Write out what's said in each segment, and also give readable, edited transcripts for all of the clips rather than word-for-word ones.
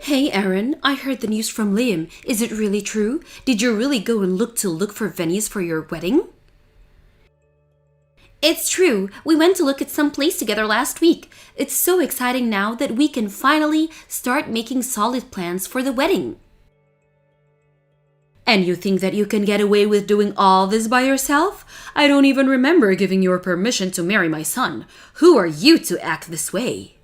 Hey Erin, I heard the news from Liam. Is it really true? Did you really go and look for venues for your wedding? It's true. We went to look at some place together last week. It's so exciting now that we can finally start making solid plans for the wedding. And you think that you can get away with doing all this by yourself? I don't even remember giving your permission to marry my son. Who are you to act this way?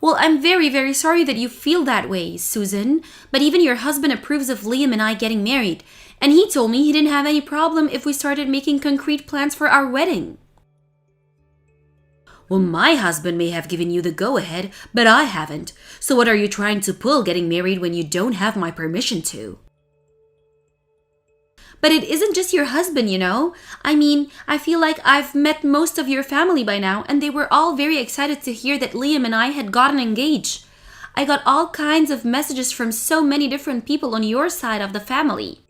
Well, I'm very, very sorry that you feel that way, Susan. But even your husband approves of Liam and I getting married. And he told me he didn't have any problem if we started making concrete plans for our wedding. Well, my husband may have given you the go-ahead, but I haven't. So what are you trying to pull getting married when you don't have my permission to? But it isn't just your husband, you know. I mean, I feel like I've met most of your family by now, and they were all very excited to hear that Liam and I had gotten engaged. I got all kinds of messages from so many different people on your side of the family.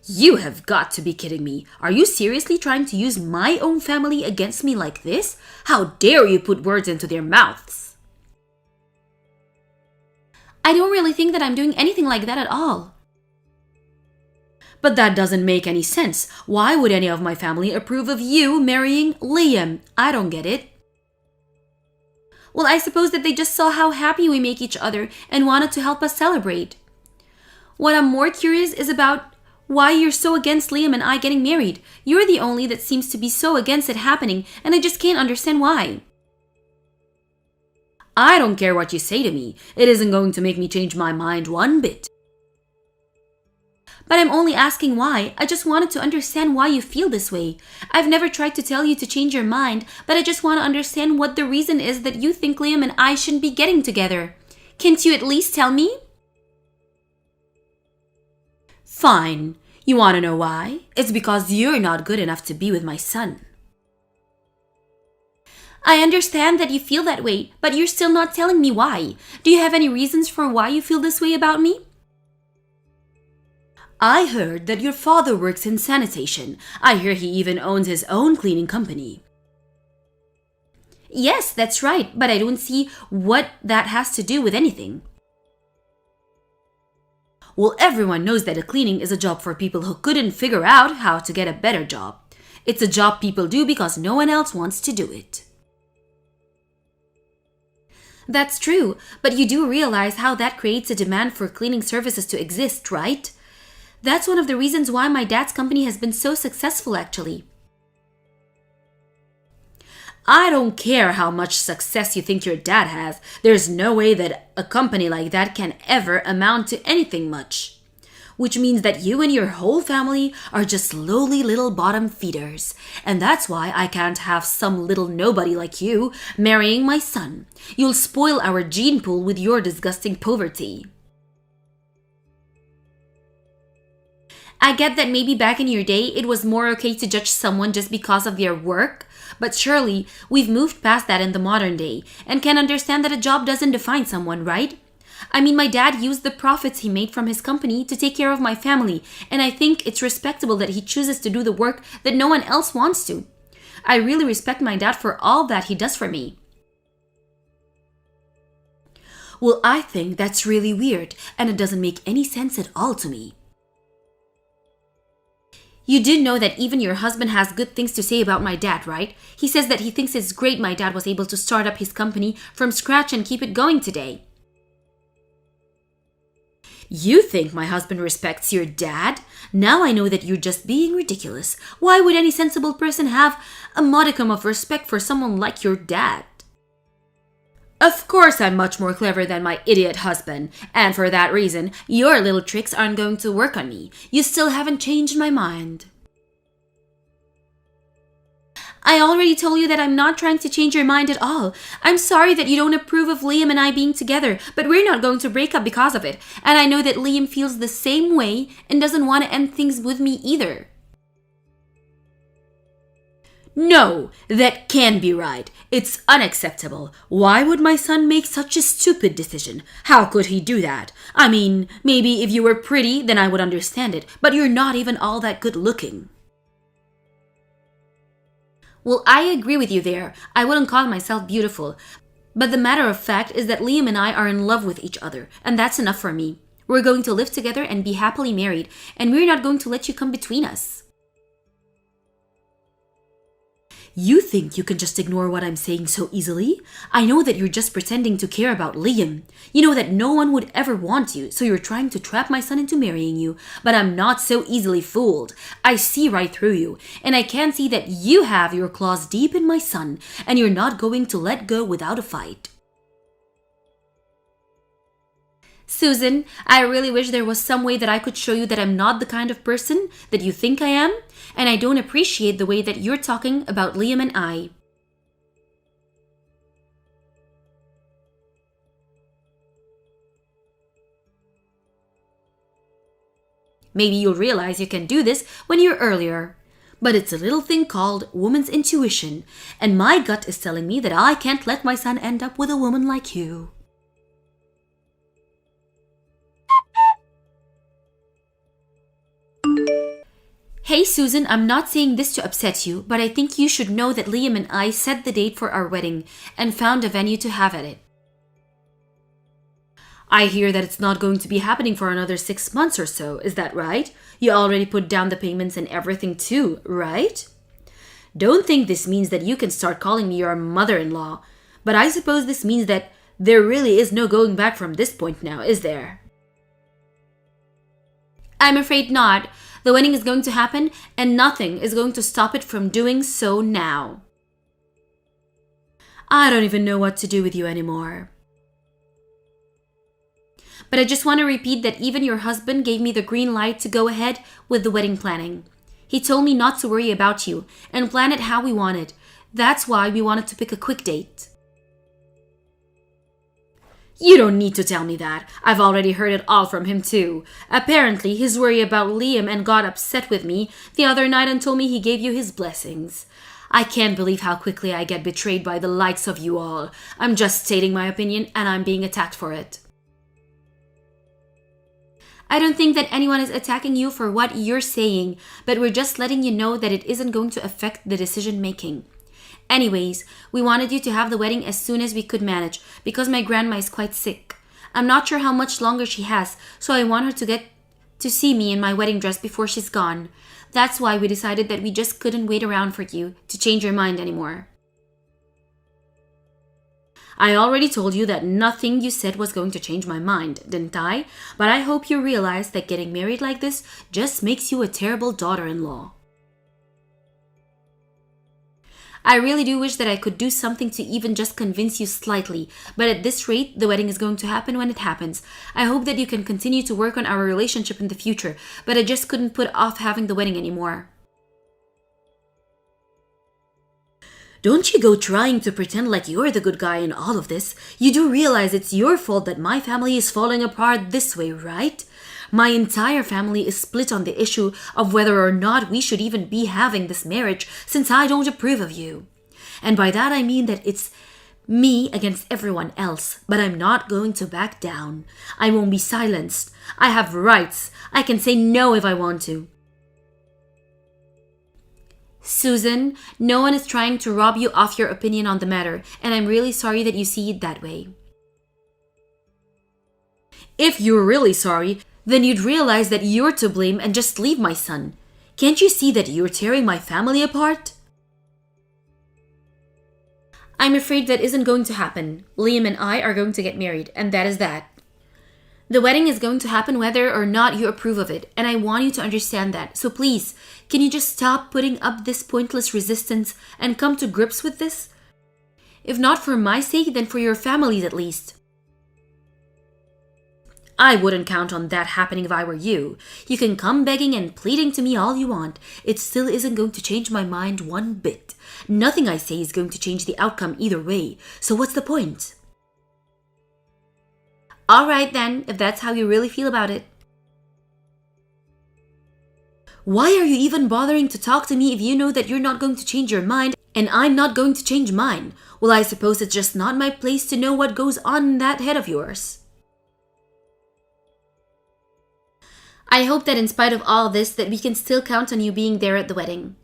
You have got to be kidding me. Are you seriously trying to use my own family against me like this? How dare you put words into their mouths? I don't really think that I'm doing anything like that at all. But that doesn't make any sense. Why would any of my family approve of you marrying Liam? I don't get it. Well, I suppose that they just saw how happy we make each other and wanted to help us celebrate. What I'm more curious is about why you're so against Liam and I getting married. You're the only that seems to be so against it happening, and I just can't understand why. I don't care what you say to me. It isn't going to make me change my mind one bit. But I'm only asking why. I just wanted to understand why you feel this way. I've never tried to tell you to change your mind, but I just want to understand what the reason is that you think Liam and I shouldn't be getting together. Can't you at least tell me? Fine. You want to know why? It's because you're not good enough to be with my son. I understand that you feel that way, but you're still not telling me why. Do you have any reasons for why you feel this way about me? I heard that your father works in sanitation. I hear he even owns his own cleaning company. Yes, that's right, but I don't see what that has to do with anything. Well, everyone knows that a cleaning is a job for people who couldn't figure out how to get a better job. It's a job people do because no one else wants to do it. That's true, but you do realize how that creates a demand for cleaning services to exist, right? That's one of the reasons why my dad's company has been so successful, actually. I don't care how much success you think your dad has. There's no way that a company like that can ever amount to anything much. Which means that you and your whole family are just lowly little bottom feeders. And that's why I can't have some little nobody like you marrying my son. You'll spoil our gene pool with your disgusting poverty. I get that maybe back in your day it was more okay to judge someone just because of their work, but surely we've moved past that in the modern day and can understand that a job doesn't define someone, right? I mean, my dad used the profits he made from his company to take care of my family, and I think it's respectable that he chooses to do the work that no one else wants to. I really respect my dad for all that he does for me. Well, I think that's really weird, and it doesn't make any sense at all to me. You do know that even your husband has good things to say about my dad, right? He says that he thinks it's great my dad was able to start up his company from scratch and keep it going today. You think my husband respects your dad? Now I know that you're just being ridiculous. Why would any sensible person have a modicum of respect for someone like your dad? Of course I'm much more clever than my idiot husband, and for that reason, your little tricks aren't going to work on me. You still haven't changed my mind. I already told you that I'm not trying to change your mind at all. I'm sorry that you don't approve of Liam and I being together, but we're not going to break up because of it. And I know that Liam feels the same way and doesn't want to end things with me either. No, that can't be right. It's unacceptable. Why would my son make such a stupid decision? How could he do that? I mean, maybe if you were pretty, then I would understand it, but you're not even all that good looking. Well, I agree with you there. I wouldn't call myself beautiful. But the matter of fact is that Liam and I are in love with each other, and that's enough for me. We're going to live together and be happily married, and we're not going to let you come between us. You think you can just ignore what I'm saying so easily? I know that you're just pretending to care about Liam. You know that no one would ever want you, so you're trying to trap my son into marrying you. But I'm not so easily fooled. I see right through you, and I can see that you have your claws deep in my son, and you're not going to let go without a fight. Susan, I really wish there was some way that I could show you that I'm not the kind of person that you think I am, and I don't appreciate the way that you're talking about Liam and I. Maybe you'll realize you can do this when you're earlier. But it's a little thing called woman's intuition, and my gut is telling me that I can't let my son end up with a woman like you. Hey Susan, I'm not saying this to upset you, but I think you should know that Liam and I set the date for our wedding and found a venue to have at it. I hear that it's not going to be happening for another 6 months or so, is that right? You already put down the payments and everything too, right? Don't think this means that you can start calling me your mother-in-law, but I suppose this means that there really is no going back from this point now, is there? I'm afraid not. The wedding is going to happen, and nothing is going to stop it from doing so now. I don't even know what to do with you anymore. But I just want to repeat that even your husband gave me the green light to go ahead with the wedding planning. He told me not to worry about you and plan it how we wanted. That's why we wanted to pick a quick date. You don't need to tell me that. I've already heard it all from him too. Apparently, he's worried about Liam and got upset with me the other night and told me he gave you his blessings. I can't believe how quickly I get betrayed by the likes of you all. I'm just stating my opinion and I'm being attacked for it. I don't think that anyone is attacking you for what you're saying, but we're just letting you know that it isn't going to affect the decision making. Anyways, we wanted you to have the wedding as soon as we could manage because my grandma is quite sick. I'm not sure how much longer she has, so I want her to get to see me in my wedding dress before she's gone. That's why we decided that we just couldn't wait around for you to change your mind anymore. I already told you that nothing you said was going to change my mind, didn't I? But I hope you realize that getting married like this just makes you a terrible daughter-in-law. I really do wish that I could do something to even just convince you slightly, but at this rate, the wedding is going to happen when it happens. I hope that you can continue to work on our relationship in the future, but I just couldn't put off having the wedding anymore. Don't you go trying to pretend like you're the good guy in all of this. You do realize it's your fault that my family is falling apart this way, right? My entire family is split on the issue of whether or not we should even be having this marriage since I don't approve of you. And by that I mean that it's me against everyone else, but I'm not going to back down. I won't be silenced. I have rights. I can say no if I want to. Susan, no one is trying to rob you of your opinion on the matter, and I'm really sorry that you see it that way. If you're really sorry, then you'd realize that you're to blame and just leave my son. Can't you see that you're tearing my family apart? I'm afraid that isn't going to happen. Liam and I are going to get married, and that is that. The wedding is going to happen whether or not you approve of it, and I want you to understand that. So please, can you just stop putting up this pointless resistance and come to grips with this? If not for my sake, then for your family's at least. I wouldn't count on that happening if I were you. You can come begging and pleading to me all you want. It still isn't going to change my mind one bit. Nothing I say is going to change the outcome either way. So what's the point? Alright then, if that's how you really feel about it. Why are you even bothering to talk to me if you know that you're not going to change your mind and I'm not going to change mine? Well, I suppose it's just not my place to know what goes on in that head of yours. I hope that in spite of all this that we can still count on you being there at the wedding.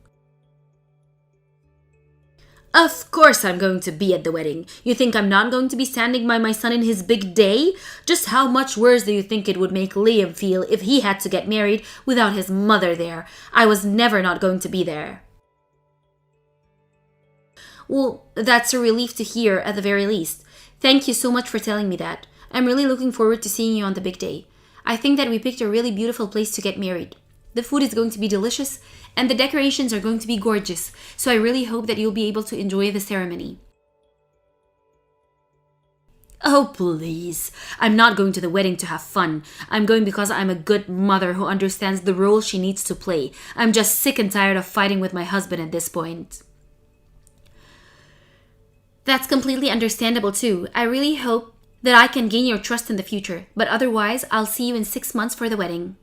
Of course I'm going to be at the wedding. You think I'm not going to be standing by my son in his big day? Just how much worse do you think it would make Liam feel if he had to get married without his mother there? I was never not going to be there. Well, that's a relief to hear at the very least. Thank you so much for telling me that. I'm really looking forward to seeing you on the big day. I think that we picked a really beautiful place to get married. The food is going to be delicious, and the decorations are going to be gorgeous, so I really hope that you'll be able to enjoy the ceremony. Oh, please. I'm not going to the wedding to have fun. I'm going because I'm a good mother who understands the role she needs to play. I'm just sick and tired of fighting with my husband at this point. That's completely understandable too. I really hope that I can gain your trust in the future, but otherwise, I'll see you in 6 months for the wedding.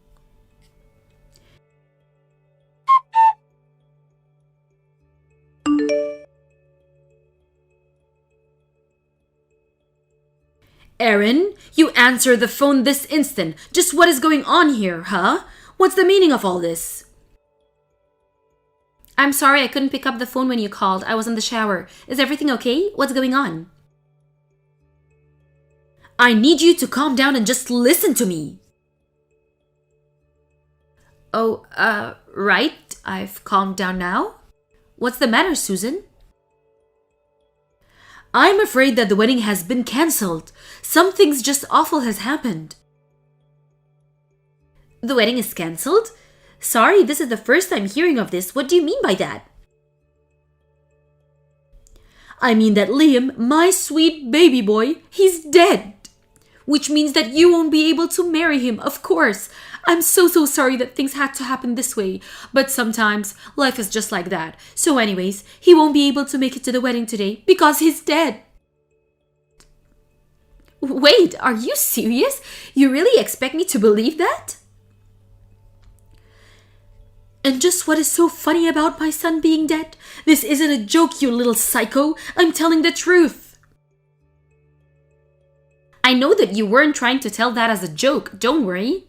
Erin, you answer the phone this instant. Just what is going on here, huh? What's the meaning of all this? I'm sorry I couldn't pick up the phone when you called. I was in the shower. Is everything okay? What's going on? I need you to calm down and just listen to me. Oh, right. I've calmed down now. What's the matter, Susan? I'm afraid that the wedding has been cancelled. Something's just awful has happened. The wedding is cancelled? Sorry, this is the first time hearing of this. What do you mean by that? I mean that Liam, my sweet baby boy, he's dead. Which means that you won't be able to marry him, of course. I'm so sorry that things had to happen this way. But sometimes life is just like that. So anyways, he won't be able to make it to the wedding today because he's dead. Wait, are you serious? You really expect me to believe that? And just what is so funny about my son being dead? This isn't a joke, you little psycho. I'm telling the truth. I know that you weren't trying to tell that as a joke. Don't worry.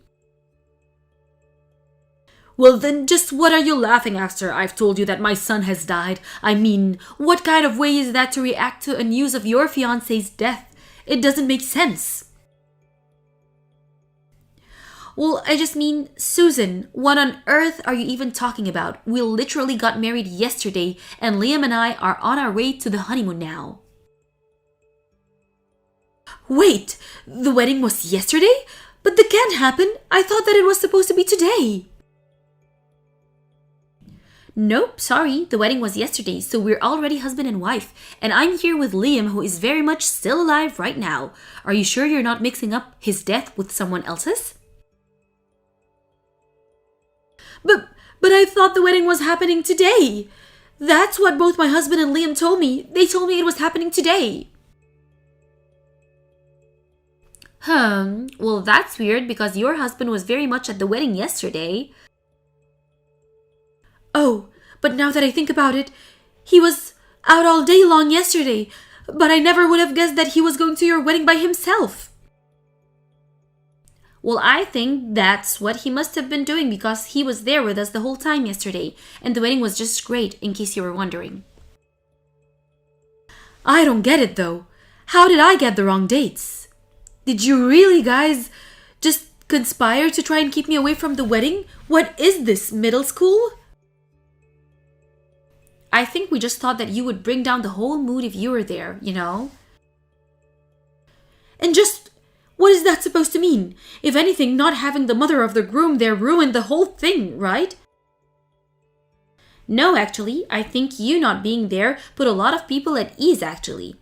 Well then, just what are you laughing after? I've told you that my son has died. I mean, what kind of way is that to react to a news of your fiance's death? It doesn't make sense. Well, I just mean, Susan, what on earth are you even talking about? We literally got married yesterday, and Liam and I are on our way to the honeymoon now. Wait, the wedding was yesterday? But that can't happen. I thought that it was supposed to be today. Nope, sorry. The wedding was yesterday, so we're already husband and wife. And I'm here with Liam, who is very much still alive right now. Are you sure you're not mixing up his death with someone else's? But I thought the wedding was happening today. That's what both my husband and Liam told me. They told me it was happening today. Well, that's weird because your husband was very much at the wedding yesterday. Oh, but now that I think about it, he was out all day long yesterday, but I never would have guessed that he was going to your wedding by himself. Well, I think that's what he must have been doing because he was there with us the whole time yesterday, and the wedding was just great, in case you were wondering. I don't get it though. How did I get the wrong dates? Did you really guys just conspire to try and keep me away from the wedding? What is this, middle school? I think we just thought that you would bring down the whole mood if you were there, you know? And just, what is that supposed to mean? If anything, not having the mother of the groom there ruined the whole thing, right? No, actually, I think you not being there put a lot of people at ease, actually.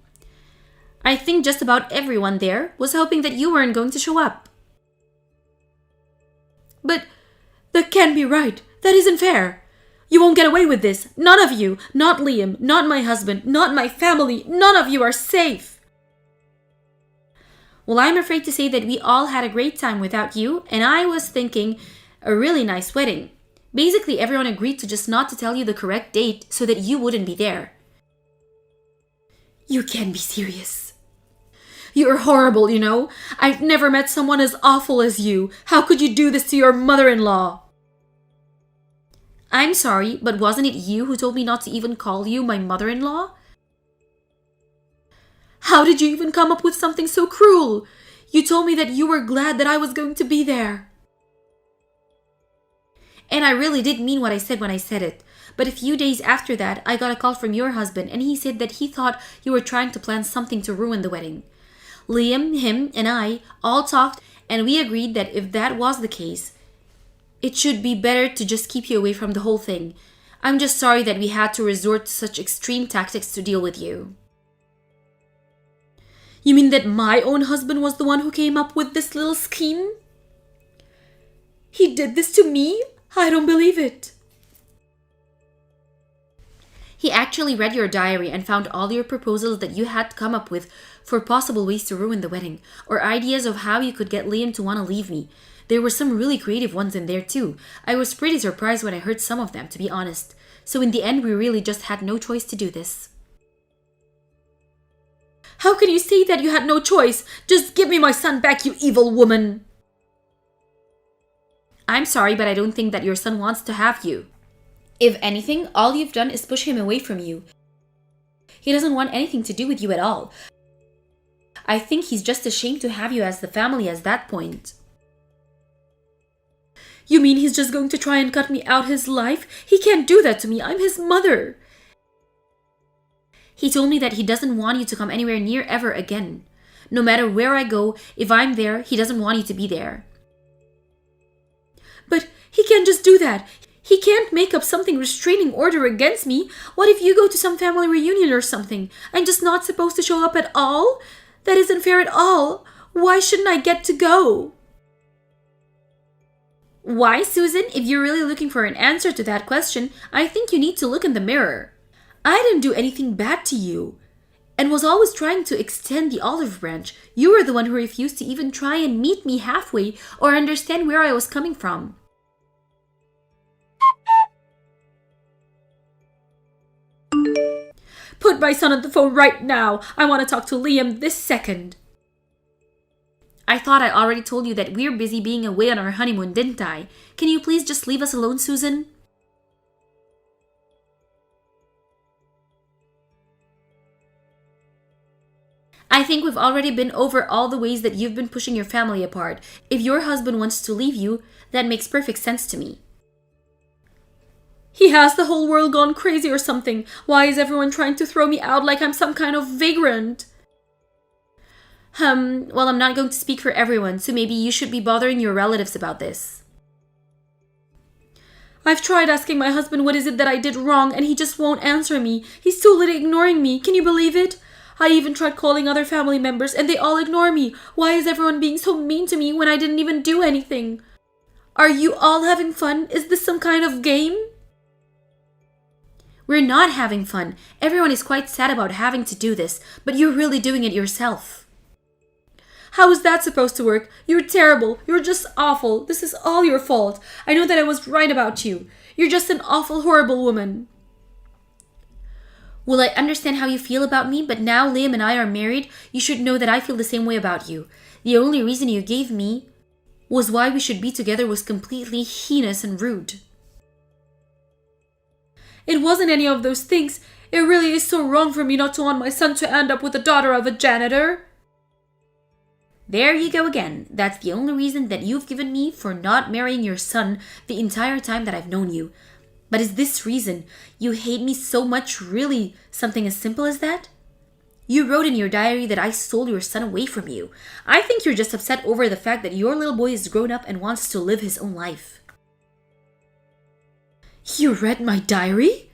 I think just about everyone there was hoping that you weren't going to show up. But that can't be right. That isn't fair. You won't get away with this. None of you, not Liam, not my husband, not my family, none of you are safe. Well, I'm afraid to say that we all had a great time without you, and I was thinking a really nice wedding. Basically, everyone agreed to just not to tell you the correct date so that you wouldn't be there. You can't be serious. You're horrible, you know? I've never met someone as awful as you. How could you do this to your mother-in-law? I'm sorry, but wasn't it you who told me not to even call you my mother-in-law? How did you even come up with something so cruel? You told me that you were glad that I was going to be there. And I really did mean what I said when I said it. But a few days after that, I got a call from your husband and he said that he thought you were trying to plan something to ruin the wedding. Liam, him, and I all talked and we agreed that if that was the case, it should be better to just keep you away from the whole thing. I'm just sorry that we had to resort to such extreme tactics to deal with you. You mean that my own husband was the one who came up with this little scheme? He did this to me? I don't believe it. He actually read your diary and found all your proposals that you had come up with for possible ways to ruin the wedding, or ideas of how you could get Liam to want to leave me. There were some really creative ones in there too. I was pretty surprised when I heard some of them, to be honest. So in the end, we really just had no choice to do this. How can you say that you had no choice? Just give me my son back, you evil woman! I'm sorry, but I don't think that your son wants to have you. If anything, all you've done is push him away from you. He doesn't want anything to do with you at all. I think he's just ashamed to have you as the family at that point. You mean he's just going to try and cut me out his life? He can't do that to me. I'm his mother. He told me that he doesn't want you to come anywhere near ever again. No matter where I go, if I'm there, he doesn't want you to be there. But he can't just do that. He can't make up something restraining order against me. What if you go to some family reunion or something? I'm just not supposed to show up at all? That isn't fair at all. Why shouldn't I get to go? Why, Susan? If you're really looking for an answer to that question, I think you need to look in the mirror. I didn't do anything bad to you and was always trying to extend the olive branch. You were the one who refused to even try and meet me halfway or understand where I was coming from. Put my son on the phone right now. I want to talk to Liam this second. I thought I already told you that we're busy being away on our honeymoon, didn't I? Can you please just leave us alone, Susan? I think we've already been over all the ways that you've been pushing your family apart. If your husband wants to leave you, that makes perfect sense to me. He has the whole world gone crazy or something. Why is everyone trying to throw me out like I'm some kind of vagrant? Well, I'm not going to speak for everyone, so maybe you should be bothering your relatives about this. I've tried asking my husband what is it that I did wrong, and he just won't answer me. He's totally ignoring me. Can you believe it? I even tried calling other family members, and they all ignore me. Why is everyone being so mean to me when I didn't even do anything? Are you all having fun? Is this some kind of game? We're not having fun. Everyone is quite sad about having to do this, but you're really doing it yourself. How is that supposed to work? You're terrible. You're just awful. This is all your fault. I know that I was right about you. You're just an awful, horrible woman. Well, I understand how you feel about me, but now Liam and I are married, you should know that I feel the same way about you. The only reason you gave me was why we should be together was completely heinous and rude. It wasn't any of those things. It really is so wrong for me not to want my son to end up with the daughter of a janitor. There you go again. That's the only reason that you've given me for not marrying your son the entire time that I've known you. But is this reason you hate me so much really something as simple as that? You wrote in your diary that I stole your son away from you. I think you're just upset over the fact that your little boy is grown up and wants to live his own life. You read my diary?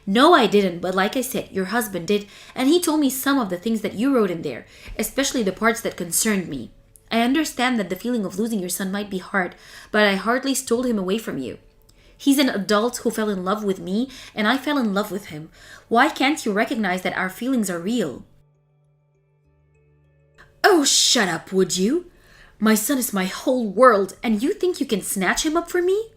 No, I didn't, but like I said, your husband did, and he told me some of the things that you wrote in there, especially the parts that concerned me. I understand that the feeling of losing your son might be hard, but I hardly stole him away from you. He's an adult who fell in love with me, and I fell in love with him. Why can't you recognize that our feelings are real? Oh, shut up, would you? My son is my whole world, and you think you can snatch him up for me?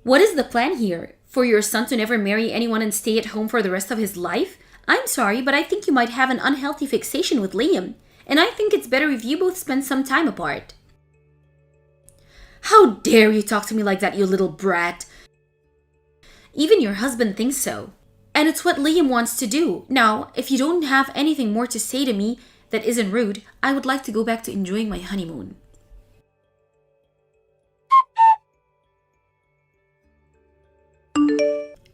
What is the plan here? For your son to never marry anyone and stay at home for the rest of his life? I'm sorry, but I think you might have an unhealthy fixation with Liam, and I think it's better if you both spend some time apart. How dare you talk to me like that, you little brat? Even your husband thinks so. And it's what Liam wants to do. Now, if you don't have anything more to say to me that isn't rude, I would like to go back to enjoying my honeymoon.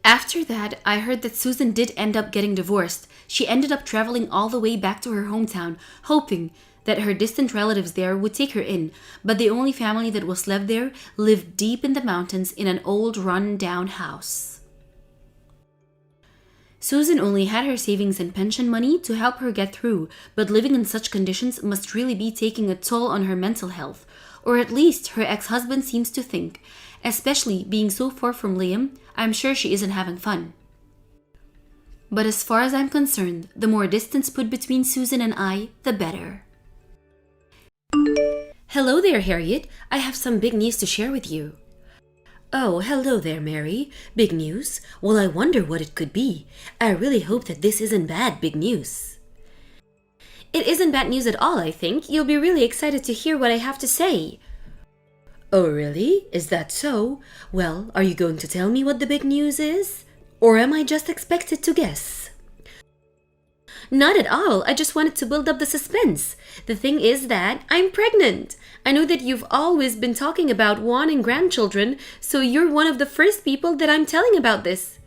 After that, I heard that Susan did end up getting divorced. She ended up traveling all the way back to her hometown, hoping that her distant relatives there would take her in, but the only family that was left there lived deep in the mountains in an old run-down house. Susan only had her savings and pension money to help her get through, but living in such conditions must really be taking a toll on her mental health, or at least her ex-husband seems to think. Especially being so far from Liam, I'm sure she isn't having fun. But as far as I'm concerned, the more distance put between Susan and I, the better. Hello there, Harriet. I have some big news to share with you. Oh, hello there, Mary. Big news? Well, I wonder what it could be. I really hope that this isn't bad big news. It isn't bad news at all, I think. You'll be really excited to hear what I have to say. Oh, really? Is that so? Well, are you going to tell me what the big news is? Or am I just expected to guess? Not at all. I just wanted to build up the suspense. The thing is that I'm pregnant. I know that you've always been talking about wanting grandchildren, so you're one of the first people that I'm telling about this.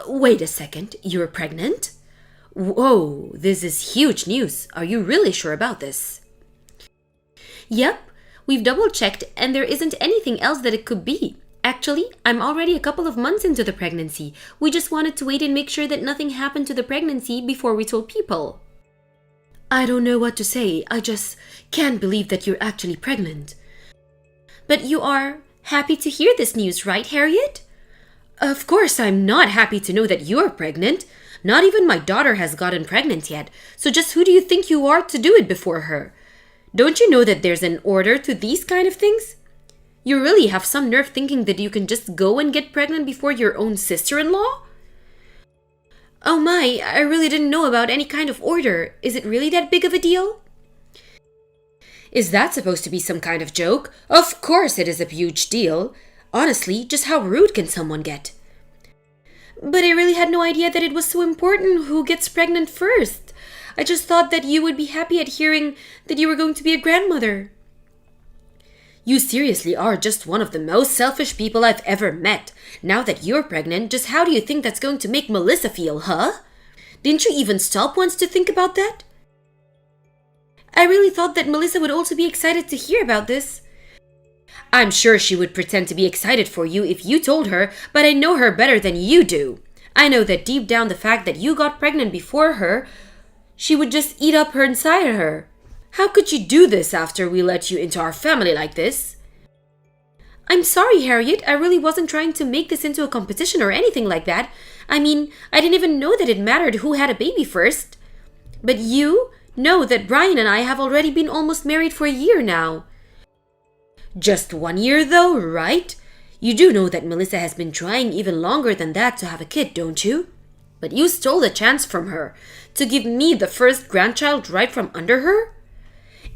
Wait a second. You're pregnant? Whoa, this is huge news. Are you really sure about this? Yep. We've double-checked and there isn't anything else that it could be. Actually, I'm already a couple of months into the pregnancy. We just wanted to wait and make sure that nothing happened to the pregnancy before we told people. I don't know what to say. I just can't believe that you're actually pregnant. But you are happy to hear this news, right, Harriet? Of course, I'm not happy to know that you're pregnant. Not even my daughter has gotten pregnant yet. So just who do you think you are to do it before her? Don't you know that there's an order to these kind of things? You really have some nerve thinking that you can just go and get pregnant before your own sister-in-law? Oh my, I really didn't know about any kind of order. Is it really that big of a deal? Is that supposed to be some kind of joke? Of course it is a huge deal. Honestly, just how rude can someone get? But I really had no idea that it was so important who gets pregnant first. I just thought that you would be happy at hearing that you were going to be a grandmother. You seriously are just one of the most selfish people I've ever met. Now that you're pregnant, just how do you think that's going to make Melissa feel, huh? Didn't you even stop once to think about that? I really thought that Melissa would also be excited to hear about this. I'm sure she would pretend to be excited for you if you told her, but I know her better than you do. I know that deep down the fact that you got pregnant before her, she would just eat up her inside her. How could you do this after we let you into our family like this? I'm sorry, Harriet. I really wasn't trying to make this into a competition or anything like that. I mean, I didn't even know that it mattered who had a baby first. But you know that Brian and I have already been almost married for a year now. Just 1 year though, right? You do know that Melissa has been trying even longer than that to have a kid, don't you? But you stole the chance from her to give me the first grandchild right from under her?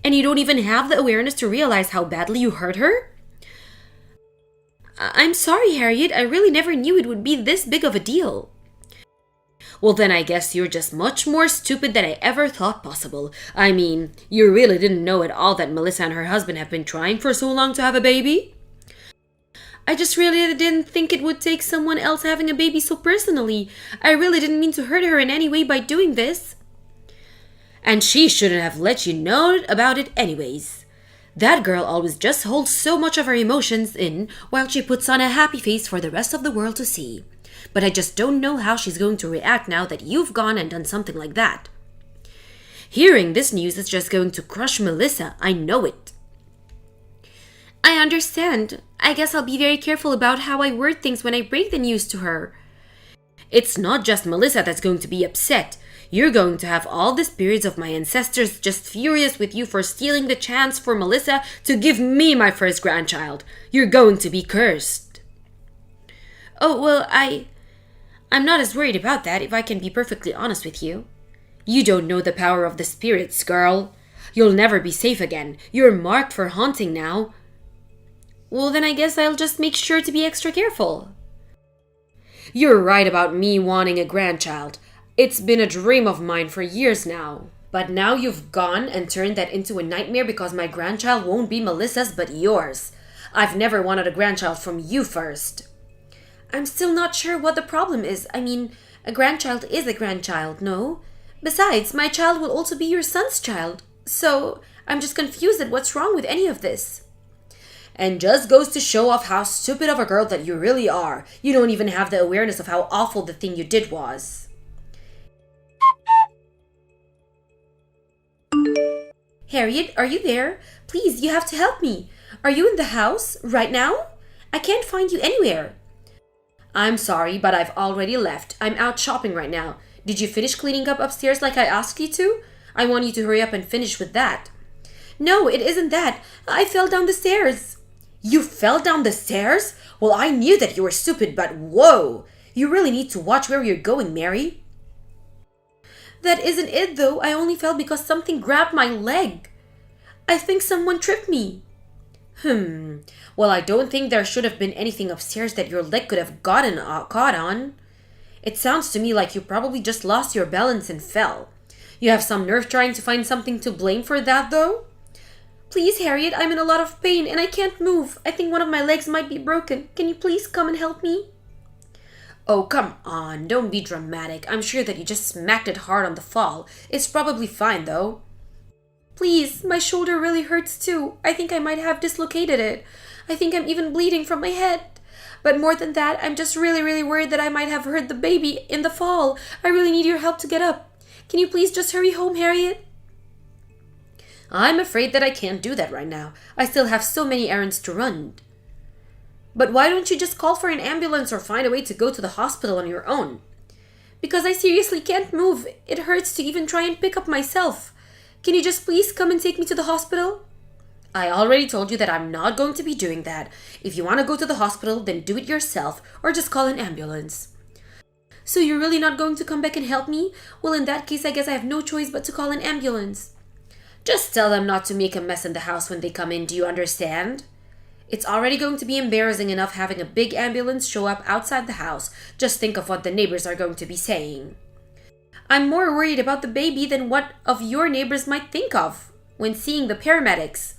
And you don't even have the awareness to realize how badly you hurt her? I'm sorry, Harriet. I really never knew it would be this big of a deal. Well, then I guess you're just much more stupid than I ever thought possible. I mean, you really didn't know at all that Melissa and her husband have been trying for so long to have a baby? I just really didn't think it would take someone else having a baby so personally. I really didn't mean to hurt her in any way by doing this. And she shouldn't have let you know about it anyways. That girl always just holds so much of her emotions in while she puts on a happy face for the rest of the world to see. But I just don't know how she's going to react now that you've gone and done something like that. Hearing this news is just going to crush Melissa, I know it. I understand. I guess I'll be very careful about how I word things when I break the news to her. It's not just Melissa that's going to be upset. You're going to have all the spirits of my ancestors just furious with you for stealing the chance for Melissa to give me my first grandchild. You're going to be cursed. Oh, well, I'm not as worried about that, if I can be perfectly honest with you. You don't know the power of the spirits, girl. You'll never be safe again. You're marked for haunting now. Well, then I guess I'll just make sure to be extra careful. You're right about me wanting a grandchild. It's been a dream of mine for years now. But now you've gone and turned that into a nightmare because my grandchild won't be Melissa's but yours. I've never wanted a grandchild from you first. I'm still not sure what the problem is. I mean, a grandchild is a grandchild, no? Besides, my child will also be your son's child. So, I'm just confused at what's wrong with any of this. And just goes to show off how stupid of a girl that you really are. You don't even have the awareness of how awful the thing you did was. Harriet, are you there? Please, you have to help me. Are you in the house right now? I can't find you anywhere. I'm sorry, but I've already left. I'm out shopping right now. Did you finish cleaning up upstairs like I asked you to? I want you to hurry up and finish with that. No, it isn't that. I fell down the stairs. You fell down the stairs? Well, I knew that you were stupid, but whoa! You really need to watch where you're going, Mary. That isn't it, though. I only fell because something grabbed my leg. I think someone tripped me. Well, I don't think there should have been anything upstairs that your leg could have gotten caught on. It sounds to me like you probably just lost your balance and fell. You have some nerve trying to find something to blame for that, though? Please, Harriet, I'm in a lot of pain and I can't move. I think one of my legs might be broken. Can you please come and help me? Oh, come on. Don't be dramatic. I'm sure that you just smacked it hard on the fall. It's probably fine, though. Please, my shoulder really hurts too. I think I might have dislocated it. I think I'm even bleeding from my head. But more than that, I'm just really worried that I might have hurt the baby in the fall. I really need your help to get up. Can you please just hurry home, Harriet? I'm afraid that I can't do that right now. I still have so many errands to run. But why don't you just call for an ambulance or find a way to go to the hospital on your own? Because I seriously can't move. It hurts to even try and pick up myself. Can you just please come and take me to the hospital? I already told you that I'm not going to be doing that. If you want to go to the hospital, then do it yourself or just call an ambulance. So you're really not going to come back and help me? Well, in that case, I guess I have no choice but to call an ambulance. Just tell them not to make a mess in the house when they come in, do you understand? It's already going to be embarrassing enough having a big ambulance show up outside the house. Just think of what the neighbors are going to be saying. I'm more worried about the baby than what of your neighbors might think of when seeing the paramedics.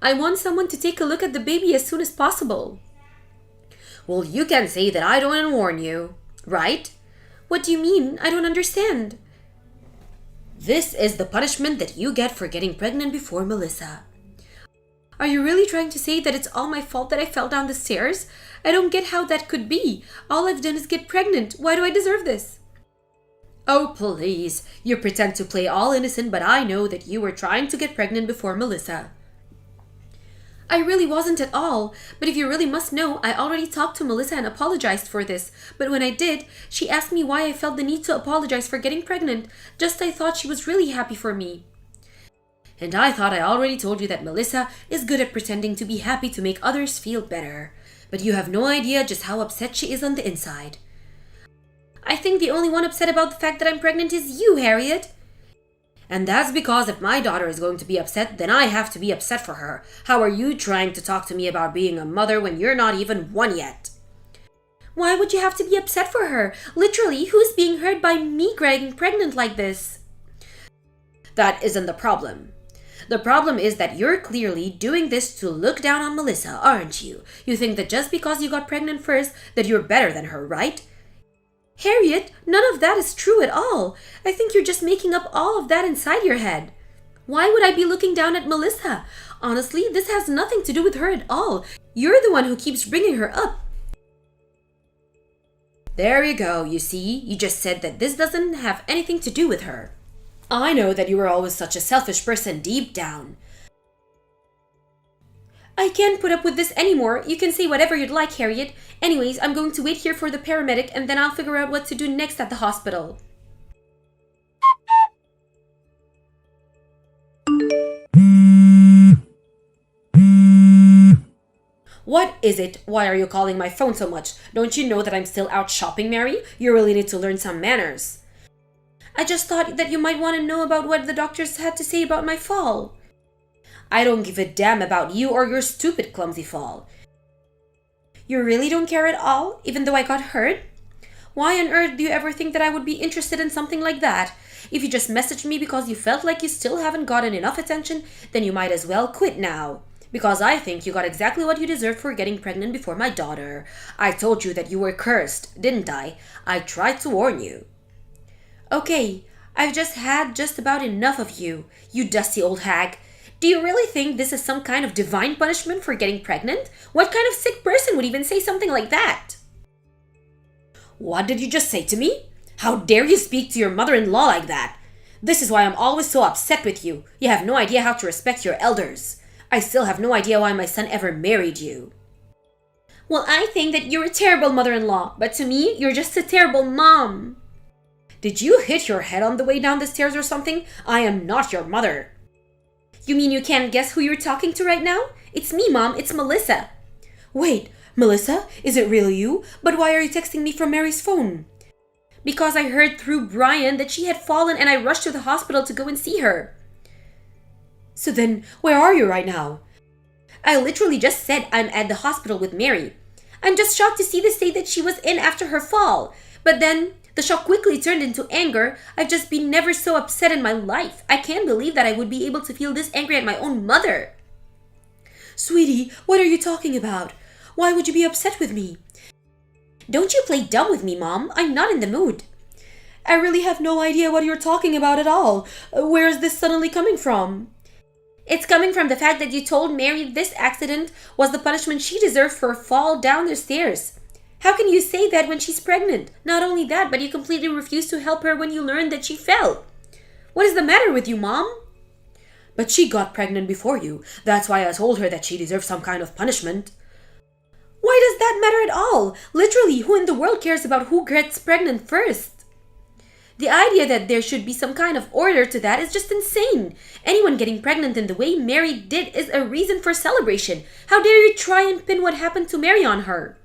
I want someone to take a look at the baby as soon as possible. Well, you can say that I don't warn you, right? What do you mean? I don't understand. This is the punishment that you get for getting pregnant before Melissa. Are you really trying to say that it's all my fault that I fell down the stairs? I don't get how that could be. All I've done is get pregnant. Why do I deserve this? Oh, please. You pretend to play all innocent, but I know that you were trying to get pregnant before Melissa. I really wasn't at all. But if you really must know, I already talked to Melissa and apologized for this. But when I did, she asked me why I felt the need to apologize for getting pregnant. Just I thought she was really happy for me. And I thought I already told you that Melissa is good at pretending to be happy to make others feel better. But you have no idea just how upset she is on the inside. I think the only one upset about the fact that I'm pregnant is you, Harriet. And that's because if my daughter is going to be upset, then I have to be upset for her. How are you trying to talk to me about being a mother when you're not even one yet? Why would you have to be upset for her? Literally, who's being hurt by me getting pregnant like this? That isn't the problem. The problem is that you're clearly doing this to look down on Melissa, aren't you? You think that just because you got pregnant first, that you're better than her, right? Harriet, none of that is true at all. I think you're just making up all of that inside your head. Why would I be looking down at Melissa? Honestly, this has nothing to do with her at all. You're the one who keeps bringing her up. There you go, you see? You just said that this doesn't have anything to do with her. I know that you were always such a selfish person deep down. I can't put up with this anymore. You can say whatever you'd like, Harriet. Anyways, I'm going to wait here for the paramedic and then I'll figure out what to do next at the hospital. What is it? Why are you calling my phone so much? Don't you know that I'm still out shopping, Mary? You really need to learn some manners. I just thought that you might want to know about what the doctors had to say about my fall. I don't give a damn about you or your stupid clumsy fall. You really don't care at all, even though I got hurt? Why on earth do you ever think that I would be interested in something like that? If you just messaged me because you felt like you still haven't gotten enough attention, then you might as well quit now. Because I think you got exactly what you deserved for getting pregnant before my daughter. I told you that you were cursed, didn't I? I tried to warn you. Okay, I've just had just about enough of you, you dusty old hag. Do you really think this is some kind of divine punishment for getting pregnant? What kind of sick person would even say something like that? What did you just say to me? How dare you speak to your mother-in-law like that? This is why I'm always so upset with you. You have no idea how to respect your elders. I still have no idea why my son ever married you. Well, I think that you're a terrible mother-in-law, but to me, you're just a terrible mom. Did you hit your head on the way down the stairs or something? I am not your mother. You mean you can't guess who you're talking to right now? It's me, Mom. It's Melissa. Wait, Melissa? Is it really you? But why are you texting me from Mary's phone? Because I heard through Brian that she had fallen and I rushed to the hospital to go and see her. So then, where are you right now? I literally just said I'm at the hospital with Mary. I'm just shocked to see the state that she was in after her fall. But then, the shock quickly turned into anger. I've just been never so upset in my life. I can't believe that I would be able to feel this angry at my own mother. Sweetie, what are you talking about? Why would you be upset with me? Don't you play dumb with me, Mom. I'm not in the mood. I really have no idea what you're talking about at all. Where is this suddenly coming from? It's coming from the fact that you told Mary this accident was the punishment she deserved for a fall down the stairs. How can you say that when she's pregnant? Not only that, but you completely refused to help her when you learned that she fell. What is the matter with you, Mom? But she got pregnant before you. That's why I told her that she deserves some kind of punishment. Why does that matter at all? Literally, who in the world cares about who gets pregnant first? The idea that there should be some kind of order to that is just insane. Anyone getting pregnant in the way Mary did is a reason for celebration. How dare you try and pin what happened to Mary on her?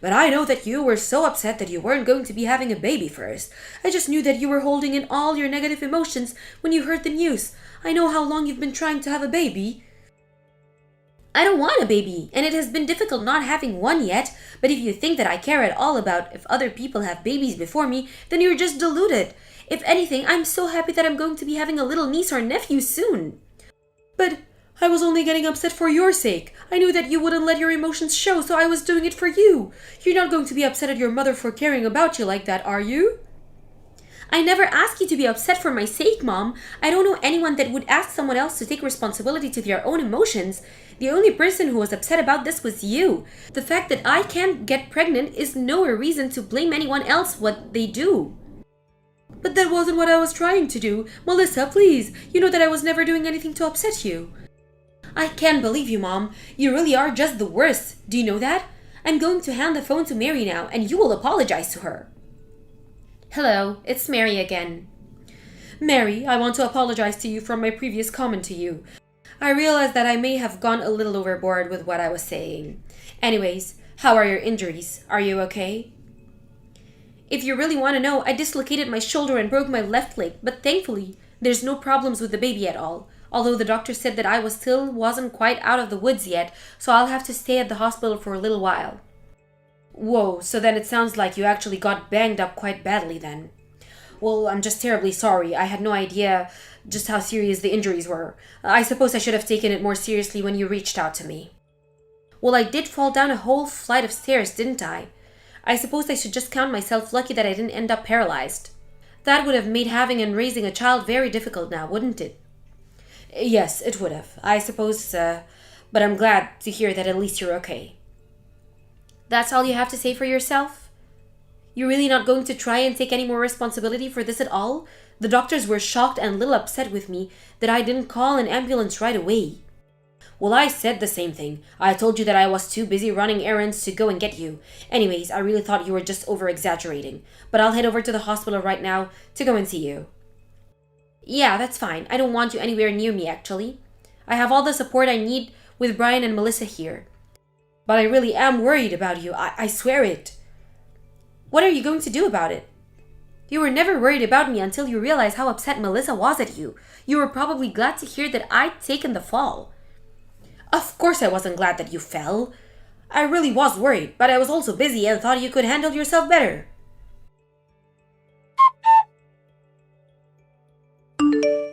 But I know that you were so upset that you weren't going to be having a baby first. I just knew that you were holding in all your negative emotions when you heard the news. I know how long you've been trying to have a baby. I don't want a baby, and it has been difficult not having one yet, but if you think that I care at all about if other people have babies before me, then you're just deluded. If anything, I'm so happy that I'm going to be having a little niece or nephew soon. But I was only getting upset for your sake. I knew that you wouldn't let your emotions show, so I was doing it for you. You're not going to be upset at your mother for caring about you like that, are you? I never asked you to be upset for my sake, Mom. I don't know anyone that would ask someone else to take responsibility to their own emotions. The only person who was upset about this was you. The fact that I can't get pregnant is no reason to blame anyone else what they do. But that wasn't what I was trying to do. Melissa, please. You know that I was never doing anything to upset you. I can't believe you, Mom. You really are just the worst. Do you know that? I'm going to hand the phone to Mary now, and you will apologize to her. Hello, it's Mary again. Mary, I want to apologize to you for my previous comment to you. I realize that I may have gone a little overboard with what I was saying. Anyways, how are your injuries? Are you okay? If you really want to know, I dislocated my shoulder and broke my left leg, but thankfully, there's no problems with the baby at all. Although the doctor said that I wasn't quite out of the woods yet, so I'll have to stay at the hospital for a little while. Whoa, so then it sounds like you actually got banged up quite badly then. Well, I'm just terribly sorry. I had no idea just how serious the injuries were. I suppose I should have taken it more seriously when you reached out to me. Well, I did fall down a whole flight of stairs, didn't I? I suppose I should just count myself lucky that I didn't end up paralyzed. That would have made having and raising a child very difficult now, wouldn't it? Yes, it would have. I suppose, but I'm glad to hear that at least you're okay. That's all you have to say for yourself? You're really not going to try and take any more responsibility for this at all? The doctors were shocked and a little upset with me that I didn't call an ambulance right away. Well, I said the same thing. I told you that I was too busy running errands to go and get you. Anyways, I really thought you were just over-exaggerating. But I'll head over to the hospital right now to go and see you. Yeah, that's fine. I don't want you anywhere near me, actually. I have all the support I need with Brian and Melissa here. But I really am worried about you. I swear it. What are you going to do about it? You were never worried about me until you realized how upset Melissa was at you. You were probably glad to hear that I'd taken the fall. Of course I wasn't glad that you fell. I really was worried, but I was also busy and thought you could handle yourself better.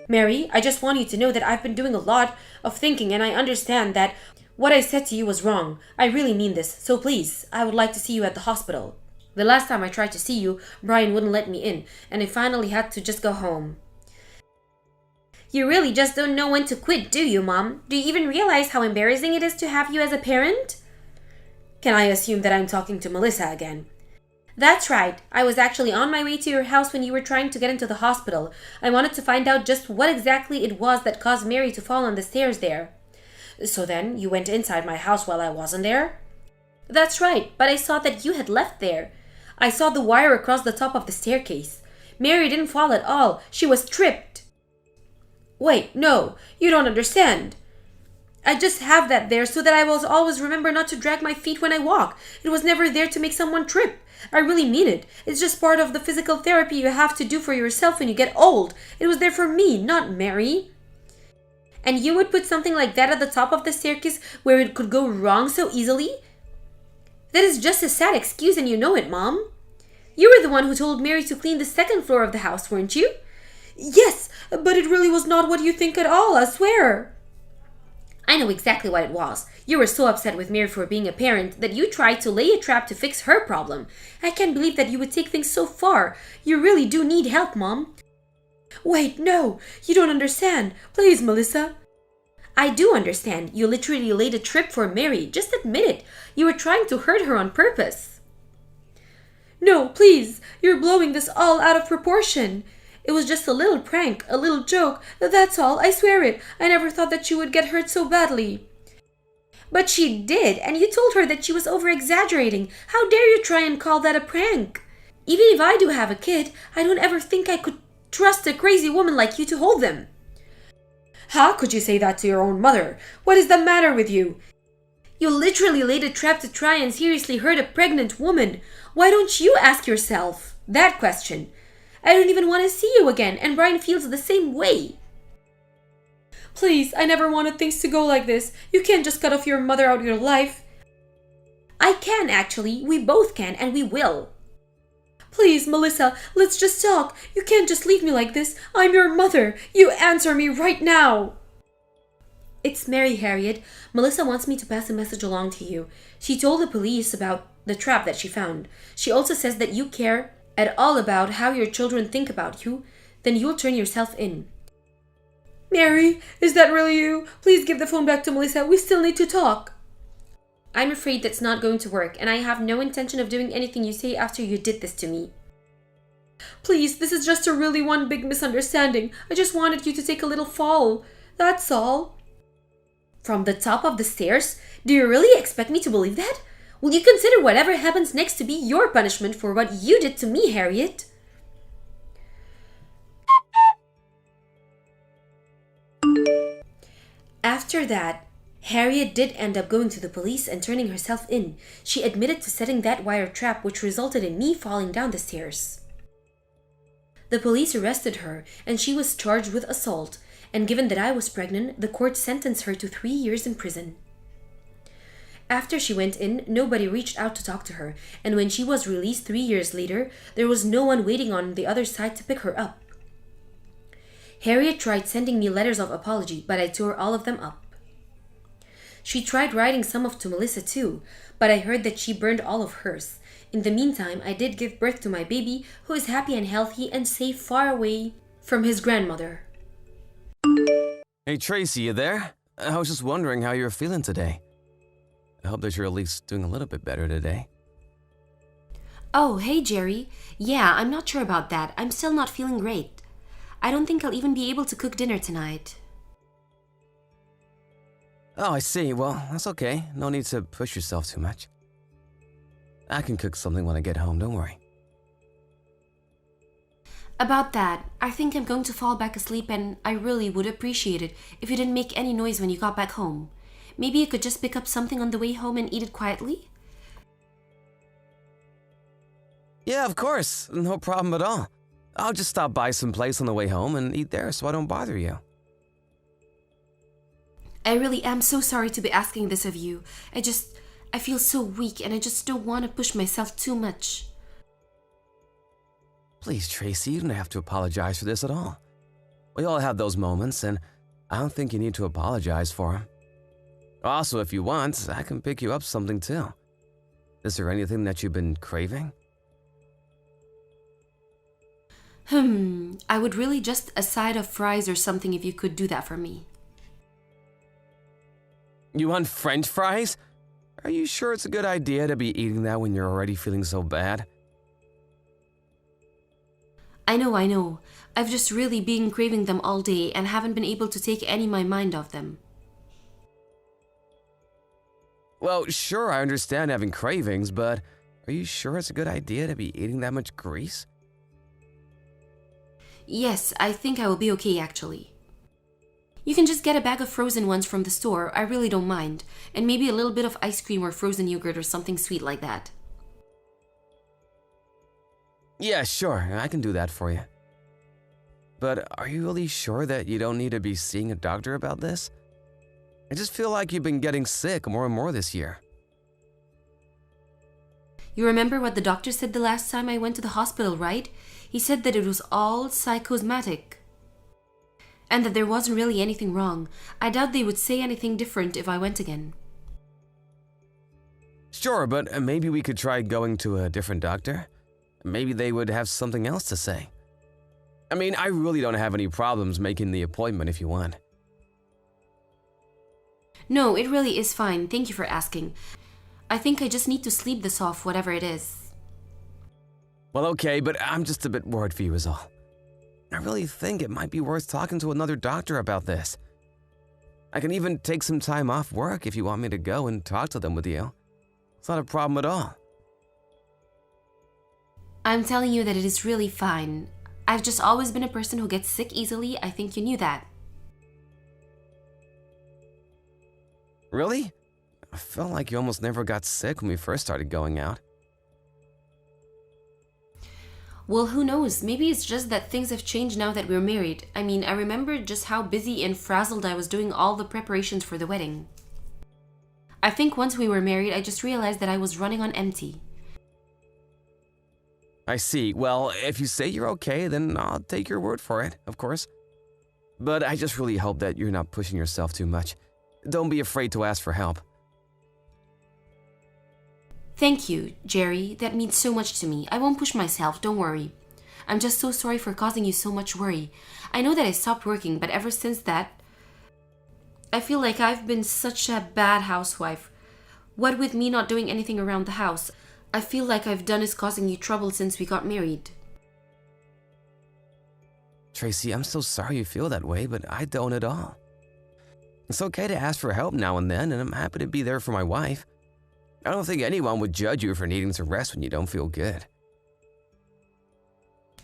Mary, I just want you to know that I've been doing a lot of thinking and I understand that what I said to you was wrong. I really mean this, so please, I would like to see you at the hospital. The last time I tried to see you, Brian wouldn't let me in, and I finally had to just go home. You really just don't know when to quit, do you, Mom? Do you even realize how embarrassing it is to have you as a parent? Can I assume that I'm talking to Melissa again? That's right. I was actually on my way to your house when you were trying to get into the hospital. I wanted to find out just what exactly it was that caused Mary to fall on the stairs there. So then, you went inside my house while I wasn't there? That's right, but I saw that you had left there. I saw the wire across the top of the staircase. Mary didn't fall at all. She was tripped. Wait, no, you don't understand. I just have that there so that I will always remember not to drag my feet when I walk. It was never there to make someone trip. I really mean it. It's just part of the physical therapy you have to do for yourself when you get old. It was there for me, not Mary. And you would put something like that at the top of the staircase where it could go wrong so easily? That is just a sad excuse and you know it, Mom. You were the one who told Mary to clean the second floor of the house, weren't you? Yes, but it really was not what you think at all, I swear. I know exactly what it was. You were so upset with Mary for being a parent that you tried to lay a trap to fix her problem. I can't believe that you would take things so far. You really do need help, Mom. Wait, no, you don't understand. Please, Melissa. I do understand. You literally laid a trap for Mary. Just admit it. You were trying to hurt her on purpose. No, please. You're blowing this all out of proportion. It was just a little prank, a little joke. That's all, I swear it. I never thought that she would get hurt so badly. But she did, and you told her that she was over-exaggerating. How dare you try and call that a prank? Even if I do have a kid, I don't ever think I could trust a crazy woman like you to hold them. How could you say that to your own mother? What is the matter with you? You literally laid a trap to try and seriously hurt a pregnant woman. Why don't you ask yourself that question? I don't even want to see you again, and Brian feels the same way. Please, I never wanted things to go like this. You can't just cut off your mother out of your life. I can, actually. We both can, and we will. Please, Melissa, let's just talk. You can't just leave me like this. I'm your mother. You answer me right now. It's Mary, Harriet. Melissa wants me to pass a message along to you. She told the police about the trap that she found. She also says that you care at all about how your children think about you, then you'll turn yourself in. Mary, is that really you? Please give the phone back to Melissa. We still need to talk. I'm afraid that's not going to work, and I have no intention of doing anything you say after you did this to me. Please, this is just a really one big misunderstanding. I just wanted you to take a little fall. That's all. From the top of the stairs? Do you really expect me to believe that? Will you consider whatever happens next to be your punishment for what you did to me, Harriet? After that, Harriet did end up going to the police and turning herself in. She admitted to setting that wire trap, which resulted in me falling down the stairs. The police arrested her, and she was charged with assault, and given that I was pregnant, the court sentenced her to 3 years in prison. After she went in, nobody reached out to talk to her, and when she was released 3 years later, there was no one waiting on the other side to pick her up. Harriet tried sending me letters of apology, but I tore all of them up. She tried writing some to Melissa too, but I heard that she burned all of hers. In the meantime, I did give birth to my baby, who is happy and healthy and safe far away from his grandmother. Hey Tracy, you there? I was just wondering how you're feeling today. I hope that you're at least doing a little bit better today. Oh, hey Jerry. Yeah, I'm not sure about that. I'm still not feeling great. I don't think I'll even be able to cook dinner tonight. Oh, I see. Well, that's okay. No need to push yourself too much. I can cook something when I get home, don't worry. About that, I think I'm going to fall back asleep, and I really would appreciate it if you didn't make any noise when you got back home. Maybe you could just pick up something on the way home and eat it quietly? Yeah, of course. No problem at all. I'll just stop by some place on the way home and eat there so I don't bother you. I feel so weak and I just don't want to push myself too much. Please, Tracy, you don't have to apologize for this at all. We all have those moments, and I don't think you need to apologize for them. Also, if you want, I can pick you up something too. Is there anything that you've been craving? I would really just a side of fries or something if you could do that for me. You want French fries? Are you sure it's a good idea to be eating that when you're already feeling so bad? I know. I've just really been craving them all day and haven't been able to take any of my mind off them. Well, sure, I understand having cravings, but are you sure it's a good idea to be eating that much grease? Yes, I think I will be okay actually. You can just get a bag of frozen ones from the store, I really don't mind, and maybe a little bit of ice cream or frozen yogurt or something sweet like that. Yeah, sure, I can do that for you. But are you really sure that you don't need to be seeing a doctor about this? I just feel like you've been getting sick more and more this year. You remember what the doctor said the last time I went to the hospital, right? He said that it was all psychosomatic. And that there wasn't really anything wrong. I doubt they would say anything different if I went again. Sure, but maybe we could try going to a different doctor. Maybe they would have something else to say. I mean, I really don't have any problems making the appointment if you want. No, it really is fine. Thank you for asking. I think I just need to sleep this off, whatever it is. Well, okay, but I'm just a bit worried for you is all. I really think it might be worth talking to another doctor about this. I can even take some time off work if you want me to go and talk to them with you. It's not a problem at all. I'm telling you that it is really fine. I've just always been a person who gets sick easily. I think you knew that. Really? I felt like you almost never got sick when we first started going out. Well, who knows? Maybe it's just that things have changed now that we're married. I mean, I remember just how busy and frazzled I was doing all the preparations for the wedding. I think once we were married, I just realized that I was running on empty. I see. Well, if you say you're okay, then I'll take your word for it, of course. But I just really hope that you're not pushing yourself too much. Don't be afraid to ask for help. Thank you, Jerry. That means so much to me. I won't push myself, don't worry. I'm just so sorry for causing you so much worry. I know that I stopped working, but ever since that, I feel like I've been such a bad housewife. What with me not doing anything around the house, I feel like I've done is causing you trouble since we got married. Tracy, I'm so sorry you feel that way, but I don't at all. It's okay to ask for help now and then, and I'm happy to be there for my wife. I don't think anyone would judge you for needing to rest when you don't feel good.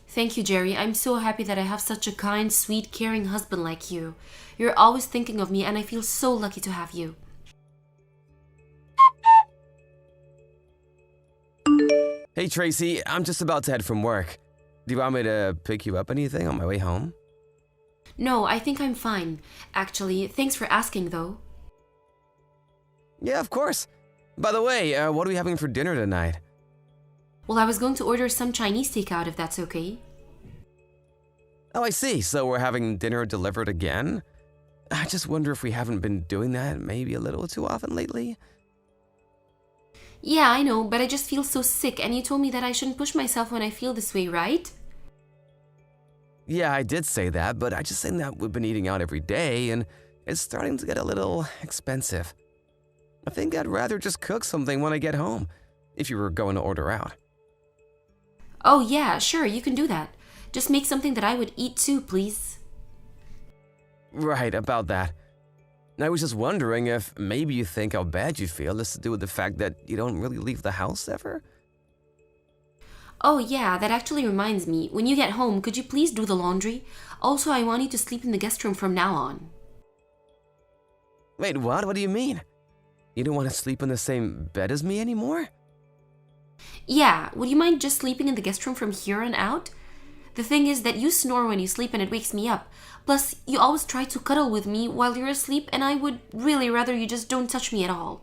Thank you, Jerry. I'm so happy that I have such a kind, sweet, caring husband like you. You're always thinking of me, and I feel so lucky to have you. Hey, Tracy, I'm just about to head from work. Do you want me to pick you up anything on my way home? No, I think I'm fine. Actually, thanks for asking, though. Yeah, of course. By the way, what are we having for dinner tonight? Well, I was going to order some Chinese takeout if that's okay. Oh, I see. So we're having dinner delivered again? I just wonder if we haven't been doing that maybe a little too often lately. Yeah, I know, but I just feel so sick, and you told me that I shouldn't push myself when I feel this way, right? Yeah, I did say that, but I just think that we've been eating out every day, and it's starting to get a little expensive. I think I'd rather just cook something when I get home, if you were going to order out. Oh yeah, sure, you can do that. Just make something that I would eat too, please. Right, about that. I was just wondering if maybe you think how bad you feel has to do with the fact that you don't really leave the house ever? Oh yeah, that actually reminds me. When you get home, could you please do the laundry? Also, I want you to sleep in the guest room from now on. Wait, what? What do you mean? You don't want to sleep in the same bed as me anymore? Yeah, would you mind just sleeping in the guest room from here on out? The thing is that you snore when you sleep and it wakes me up. Plus, you always try to cuddle with me while you're asleep, and I would really rather you just don't touch me at all.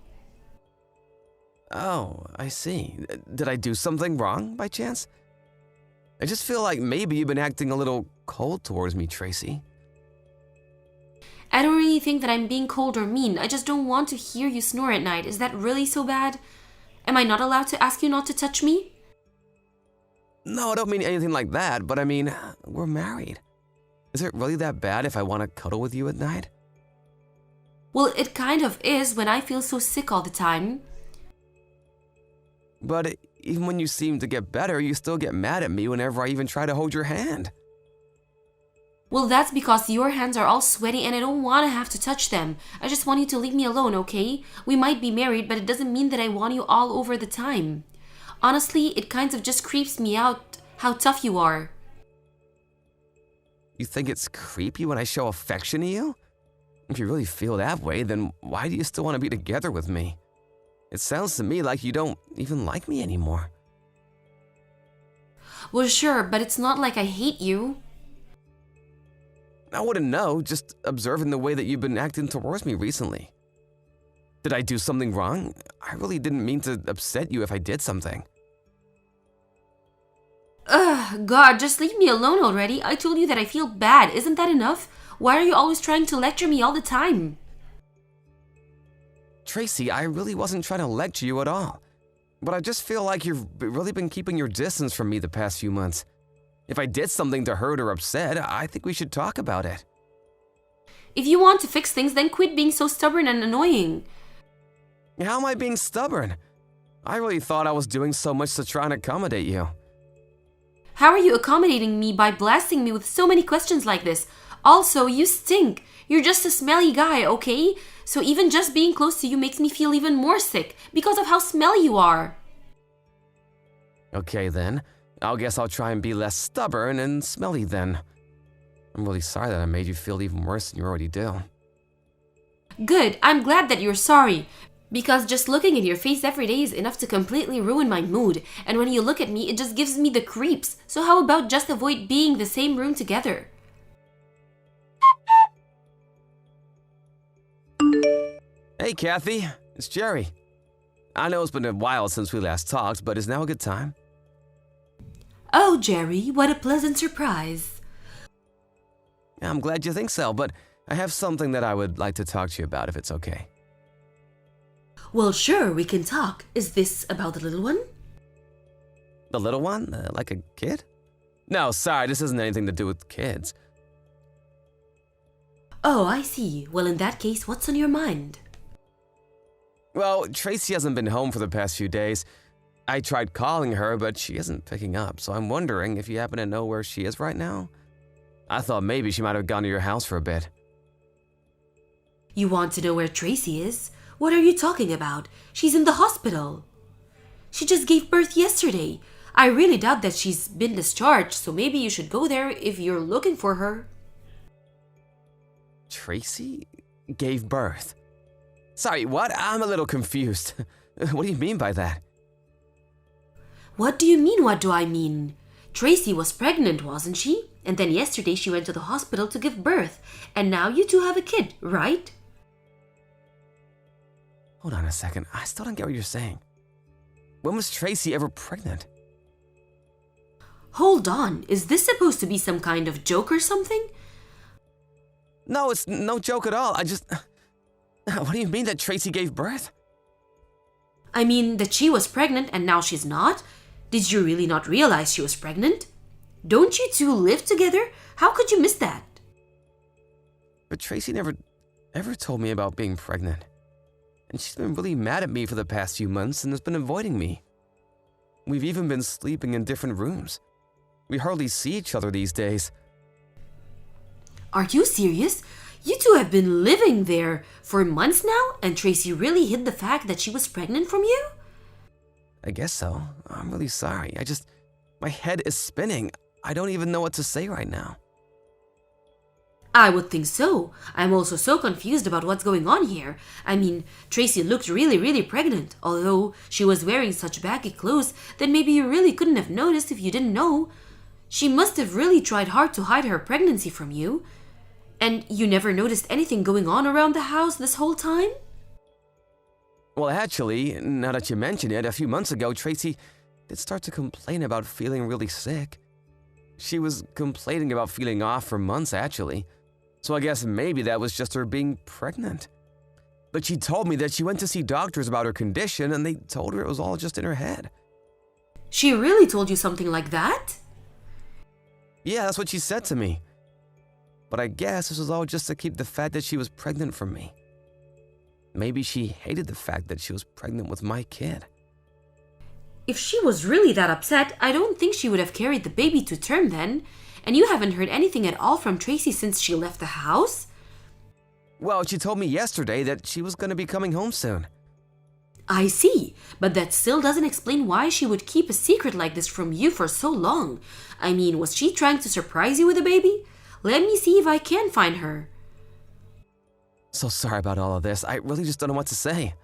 Oh, I see. Did I do something wrong by chance? I just feel like maybe you've been acting a little cold towards me, Tracy. I don't really think that I'm being cold or mean. I just don't want to hear you snore at night. Is that really so bad? Am I not allowed to ask you not to touch me? No, I don't mean anything like that, but I mean, we're married. Is it really that bad if I want to cuddle with you at night? Well, it kind of is when I feel so sick all the time. But even when you seem to get better, you still get mad at me whenever I even try to hold your hand. Well, that's because your hands are all sweaty and I don't want to have to touch them. I just want you to leave me alone, okay? We might be married, but it doesn't mean that I want you all over the time. Honestly, it kind of just creeps me out how tough you are. You think it's creepy when I show affection to you? If you really feel that way, then why do you still want to be together with me? It sounds to me like you don't even like me anymore. Well, sure, but it's not like I hate you. I wouldn't know, just observing the way that you've been acting towards me recently. Did I do something wrong? I really didn't mean to upset you if I did something. Ugh, God, just leave me alone already. I told you that I feel bad. Isn't that enough? Why are you always trying to lecture me all the time? Tracy, I really wasn't trying to lecture you at all. But I just feel like you've really been keeping your distance from me the past few months. If I did something to hurt or upset, I think we should talk about it. If you want to fix things, then quit being so stubborn and annoying. How am I being stubborn? I really thought I was doing so much to try and accommodate you. How are you accommodating me by blasting me with so many questions like this? Also, you stink. You're just a smelly guy, okay? So even just being close to you makes me feel even more sick because of how smelly you are. Okay then, I guess I'll try and be less stubborn and smelly then. I'm really sorry that I made you feel even worse than you already do. Good, I'm glad that you're sorry. Because just looking at your face every day is enough to completely ruin my mood. And when you look at me, it just gives me the creeps. So how about just avoid being in the same room together? Hey Kathy, it's Jerry. I know it's been a while since we last talked, but is now a good time? Oh, Jerry, what a pleasant surprise. I'm glad you think so, but I have something that I would like to talk to you about if it's okay. Well, sure, we can talk. Is this about the little one? The little one? Like a kid? No, sorry, this isn't anything to do with kids. Oh, I see. Well, in that case, what's on your mind? Well, Tracy hasn't been home for the past few days. I tried calling her, but she isn't picking up, so I'm wondering if you happen to know where she is right now? I thought maybe she might have gone to your house for a bit. You want to know where Tracy is? What are you talking about? She's in the hospital. She just gave birth yesterday. I really doubt that she's been discharged, so maybe you should go there if you're looking for her. Tracy gave birth? Sorry, what? I'm a little confused. What do you mean by that? What do you mean, what do I mean? Tracy was pregnant, wasn't she? And then yesterday she went to the hospital to give birth. And now you two have a kid, right? Hold on a second. I still don't get what you're saying. When was Tracy ever pregnant? Hold on. Is this supposed to be some kind of joke or something? No, it's no joke at all. What do you mean that Tracy gave birth? I mean that she was pregnant and now she's not? Did you really not realize she was pregnant? Don't you two live together? How could you miss that? But Tracy never ever told me about being pregnant. And she's been really mad at me for the past few months and has been avoiding me. We've even been sleeping in different rooms. We hardly see each other these days. Are you serious? You two have been living there for months now, and Tracy really hid the fact that she was pregnant from you? I guess so. I'm really sorry. My head is spinning. I don't even know what to say right now. I would think so. I'm also so confused about what's going on here. I mean, Tracy looked really, really pregnant. Although she was wearing such baggy clothes that maybe you really couldn't have noticed if you didn't know. She must have really tried hard to hide her pregnancy from you. And you never noticed anything going on around the house this whole time? Well, actually, now that you mention it, a few months ago, Tracy did start to complain about feeling really sick. She was complaining about feeling off for months, actually. So I guess maybe that was just her being pregnant. But she told me that she went to see doctors about her condition and they told her it was all just in her head. She really told you something like that? Yeah, that's what she said to me. But I guess this was all just to keep the fact that she was pregnant from me. Maybe she hated the fact that she was pregnant with my kid. If she was really that upset, I don't think she would have carried the baby to term then. And you haven't heard anything at all from Tracy since she left the house? Well, she told me yesterday that she was going to be coming home soon. I see, but that still doesn't explain why she would keep a secret like this from you for so long. I mean, was she trying to surprise you with a baby? Let me see if I can find her. So sorry about all of this. I really just don't know what to say.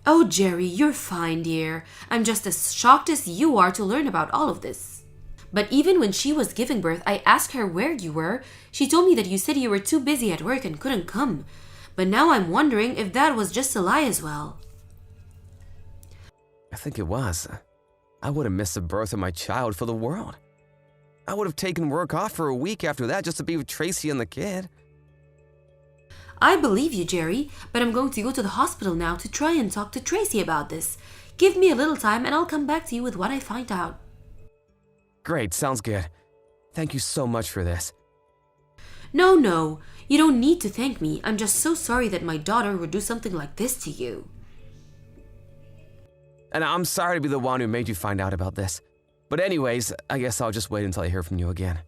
Oh, Jerry, you're fine, dear. I'm just as shocked as you are to learn about all of this. But even when she was giving birth, I asked her where you were. She told me that you said you were too busy at work and couldn't come. But now I'm wondering if that was just a lie as well. I think it was. I would have missed the birth of my child for the world. I would have taken work off for a week after that just to be with Tracy and the kid. I believe you, Jerry, but I'm going to go to the hospital now to try and talk to Tracy about this. Give me a little time and I'll come back to you with what I find out. Great, sounds good. Thank you so much for this. No, you don't need to thank me. I'm just so sorry that my daughter would do something like this to you. And I'm sorry to be the one who made you find out about this. But anyways, I guess I'll just wait until I hear from you again.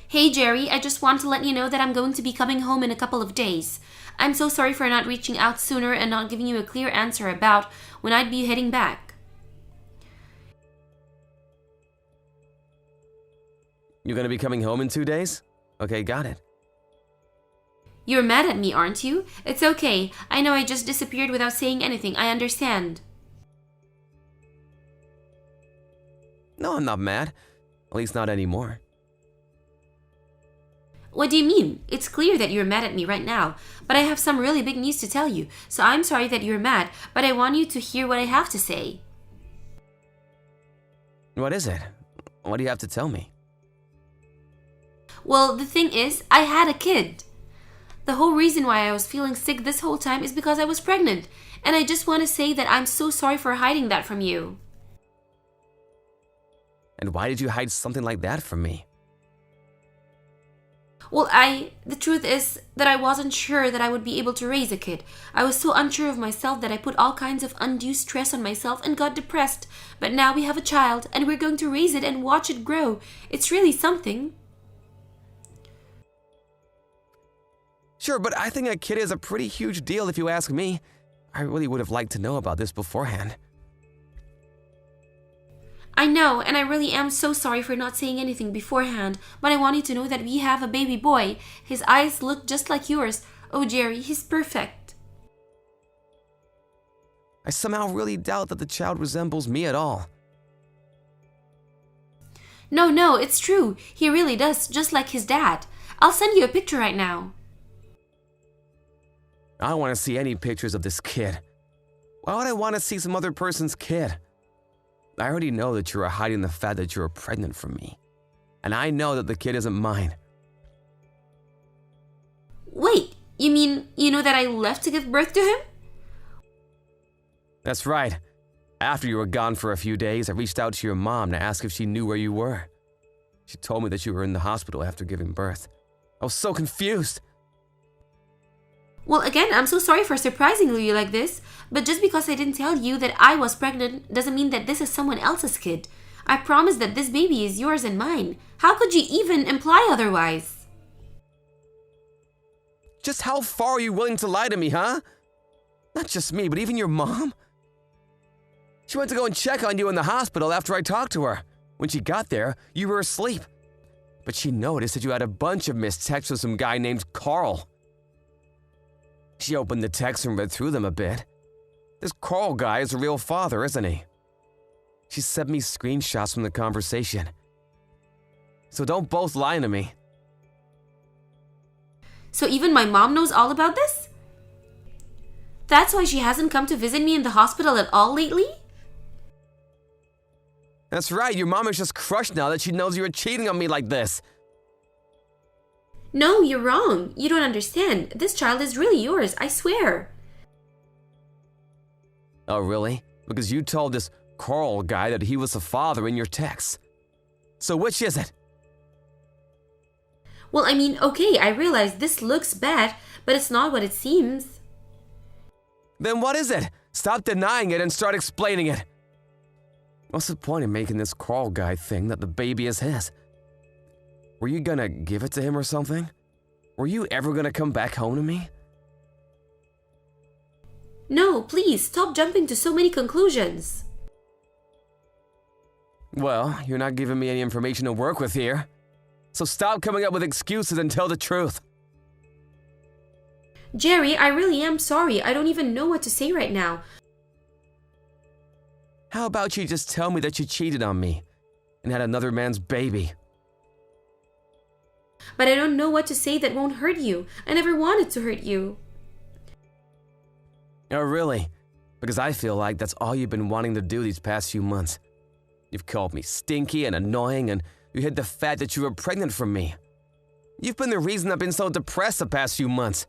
Hey Jerry, I just want to let you know that I'm going to be coming home in a couple of days. I'm so sorry for not reaching out sooner and not giving you a clear answer about when I'd be heading back. You're gonna be coming home in 2 days? Okay, got it. You're mad at me, aren't you? It's okay. I know I just disappeared without saying anything. I understand. No, I'm not mad. At least not anymore. What do you mean? It's clear that you're mad at me right now, but I have some really big news to tell you. So I'm sorry that you're mad, but I want you to hear what I have to say. What is it? What do you have to tell me? Well, the thing is, I had a kid. The whole reason why I was feeling sick this whole time is because I was pregnant, and I just want to say that I'm so sorry for hiding that from you. And why did you hide something like that from me? Well, the truth is that I wasn't sure that I would be able to raise a kid. I was so unsure of myself that I put all kinds of undue stress on myself and got depressed. But now we have a child and we're going to raise it and watch it grow. It's really something. Sure, but I think a kid is a pretty huge deal if you ask me. I really would have liked to know about this beforehand. I know, and I really am so sorry for not saying anything beforehand, but I want you to know that we have a baby boy. His eyes look just like yours. Oh, Jerry, he's perfect. I somehow really doubt that the child resembles me at all. No, it's true. He really does, just like his dad. I'll send you a picture right now. I don't want to see any pictures of this kid. Why would I want to see some other person's kid? I already know that you are hiding the fact that you are pregnant from me. And I know that the kid isn't mine. Wait, you mean you know that I left to give birth to him? That's right. After you were gone for a few days, I reached out to your mom to ask if she knew where you were. She told me that you were in the hospital after giving birth. I was so confused. Well, again, I'm so sorry for surprising you like this, but just because I didn't tell you that I was pregnant doesn't mean that this is someone else's kid. I promise that this baby is yours and mine. How could you even imply otherwise? Just how far are you willing to lie to me, huh? Not just me, but even your mom? She went to go and check on you in the hospital after I talked to her. When she got there, you were asleep. But she noticed that you had a bunch of missed texts with some guy named Carl. She opened the text and read through them a bit. This Carl guy is a real father, isn't he? She sent me screenshots from the conversation. so don't both lie to me. So even my mom knows all about this? That's why she hasn't come to visit me in the hospital at all lately? That's right, your mom is just crushed now that she knows you were cheating on me like this. No, you're wrong. You don't understand. This child is really yours, I swear. Oh, really? Because you told this Carl guy that he was the father in your texts. So which is it? Well, I mean, okay, I realize this looks bad, but it's not what it seems. Then what is it? Stop denying it and start explaining it. What's the point in making this Carl guy thing that the baby is his? Were you gonna give it to him or something? Were you ever gonna come back home to me? No, please, stop jumping to so many conclusions. Well, you're not giving me any information to work with here. So stop coming up with excuses and tell the truth. Jerry, I really am sorry. I don't even know what to say right now. How about you just tell me that you cheated on me and had another man's baby? But I don't know what to say that won't hurt you. I never wanted to hurt you. Oh, really? Because I feel like that's all you've been wanting to do these past few months. You've called me stinky and annoying, and you hid the fact that you were pregnant from me. You've been the reason I've been so depressed the past few months.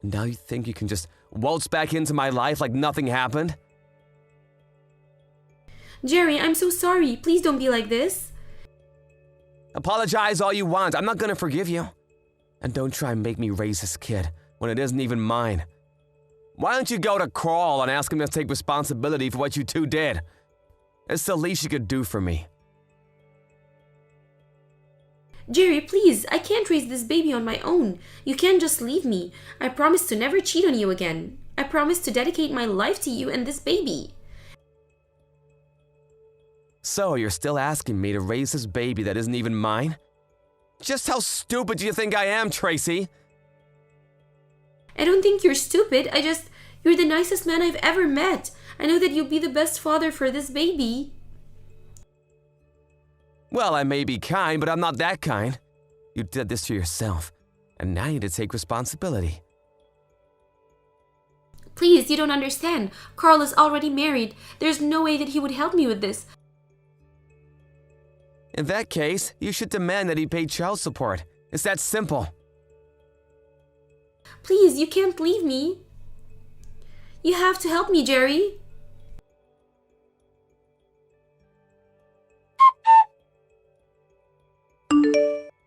And now you think you can just waltz back into my life like nothing happened? Jerry, I'm so sorry. Please don't be like this. Apologize all you want. I'm not gonna forgive you. And don't try and make me raise this kid when it isn't even mine. Why don't you go to Carl and ask him to take responsibility for what you two did? It's the least you could do for me. Jerry, please, I can't raise this baby on my own. You can't just leave me. I promise to never cheat on you again. I promise to dedicate my life to you and this baby. So you're still asking me to raise this baby that isn't even mine? Just how stupid do you think I am, Tracy? I don't think you're stupid. You're the nicest man I've ever met. I know that you'll be the best father for this baby. Well, I may be kind, but I'm not that kind. You did this to yourself, and now you need to take responsibility. Please, you don't understand. Carl is already married. There's no way that he would help me with this. In that case, you should demand that he pay child support. It's that simple. Please, you can't leave me. You have to help me, Jerry.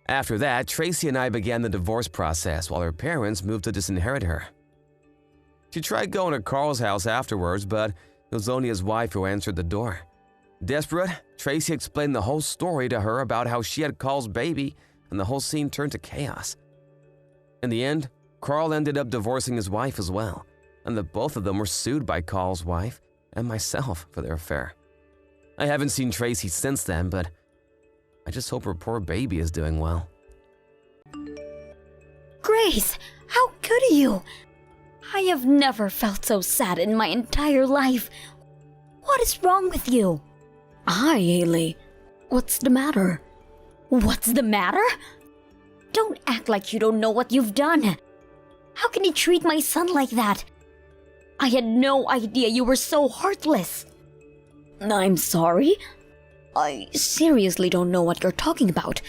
After that, Tracy and I began the divorce process while her parents moved to disinherit her. She tried going to Carl's house afterwards, but it was only his wife who answered the door. Desperate, Tracy explained the whole story to her about how she had Carl's baby, and the whole scene turned to chaos. In the end, Carl ended up divorcing his wife as well, and the both of them were sued by Carl's wife and myself for their affair. I haven't seen Tracy since then, but I just hope her poor baby is doing well. Grace, how could you? I have never felt so sad in my entire life. What is wrong with you? Hi, Hailey. What's the matter? What's the matter? Don't act like you don't know what you've done. How can you treat my son like that? I had no idea you were so heartless. I'm sorry. I seriously don't know what you're talking about.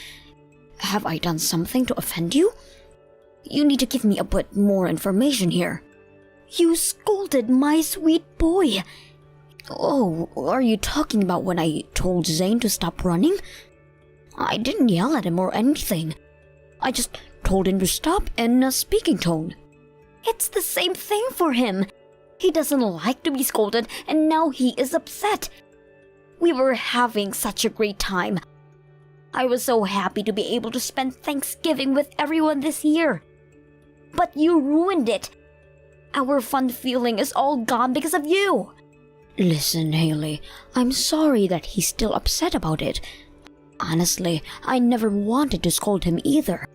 Have I done something to offend you? You need to give me a bit more information here. You scolded my sweet boy. Oh, are you talking about when I told Zane to stop running? I didn't yell at him or anything. I just told him to stop in a speaking tone. It's the same thing for him. He doesn't like to be scolded, and now he is upset. We were having such a great time. I was so happy to be able to spend Thanksgiving with everyone this year. But you ruined it. Our fun feeling is all gone because of you. Listen, Hailey, I'm sorry that he's still upset about it. Honestly, I never wanted to scold him either.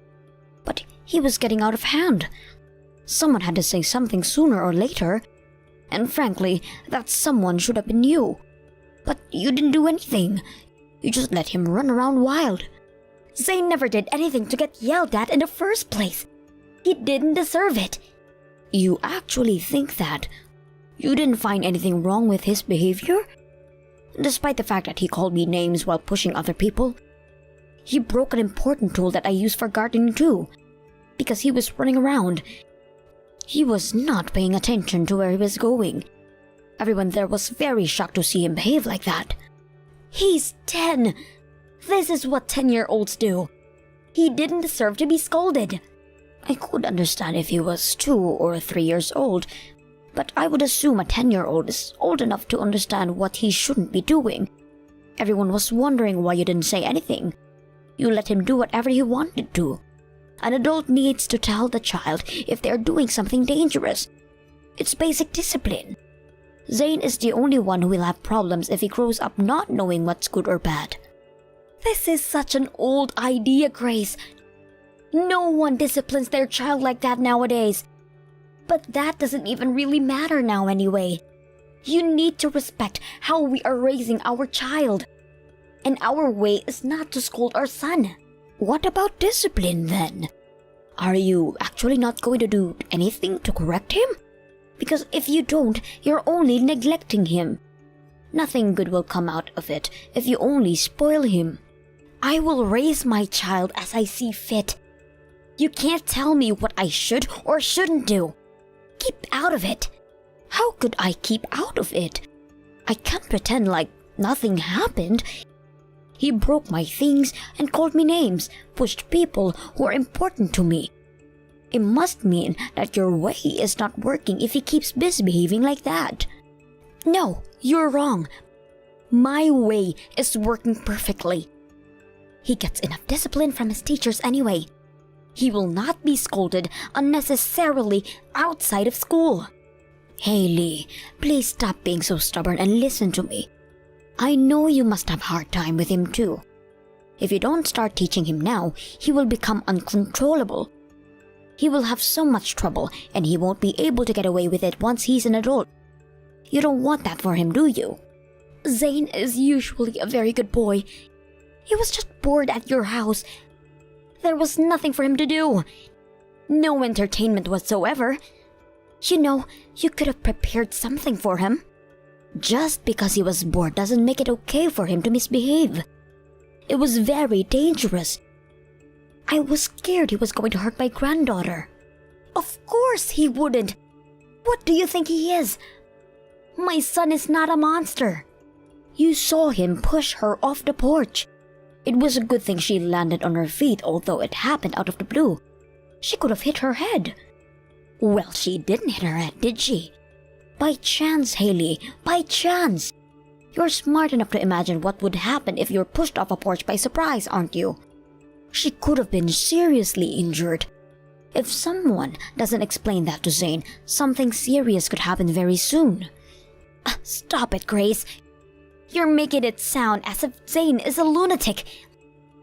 But he was getting out of hand. Someone had to say something sooner or later. And frankly, that someone should have been you. But you didn't do anything. You just let him run around wild. Zane never did anything to get yelled at in the first place. He didn't deserve it. You actually think that? You didn't find anything wrong with his behavior? Despite the fact that he called me names while pushing other people, he broke an important tool that I use for gardening too, because he was running around. He was not paying attention to where he was going. Everyone there was very shocked to see him behave like that. He's 10. This is what 10-year-olds do. He didn't deserve to be scolded. I could understand if he was 2 or 3 years old, but I would assume a 10-year-old is old enough to understand what he shouldn't be doing. Everyone was wondering why you didn't say anything. You let him do whatever he wanted to. An adult needs to tell the child if they're doing something dangerous. It's basic discipline. Zane is the only one who will have problems if he grows up not knowing what's good or bad. This is such an old idea, Grace. No one disciplines their child like that nowadays. But that doesn't even really matter now anyway. You need to respect how we are raising our child. And our way is not to scold our son. What about discipline then? Are you actually not going to do anything to correct him? Because if you don't, you're only neglecting him. Nothing good will come out of it if you only spoil him. I will raise my child as I see fit. You can't tell me what I should or shouldn't do. Keep out of it. How could I keep out of it? I can't pretend like nothing happened. He broke my things and called me names, pushed people who are important to me. It must mean that your way is not working if he keeps misbehaving like that. No, you're wrong. My way is working perfectly. He gets enough discipline from his teachers anyway. He will not be scolded unnecessarily outside of school. Hailey, please stop being so stubborn and listen to me. I know you must have a hard time with him too. If you don't start teaching him now, he will become uncontrollable. He will have so much trouble and he won't be able to get away with it once he's an adult. You don't want that for him, do you? Zane is usually a very good boy. He was just bored at your house. There was nothing for him to do. No entertainment whatsoever. You know, you could have prepared something for him. Just because he was bored doesn't make it okay for him to misbehave. It was very dangerous. I was scared he was going to hurt my granddaughter. Of course he wouldn't. What do you think he is? My son is not a monster. You saw him push her off the porch. It was a good thing she landed on her feet, although it happened out of the blue. She could have hit her head. Well, she didn't hit her head, did she? By chance, Hailey, by chance. You're smart enough to imagine what would happen if you're pushed off a porch by surprise, aren't you? She could have been seriously injured. If someone doesn't explain that to Zane, something serious could happen very soon. Stop it, Grace. You're making it sound as if Zane is a lunatic.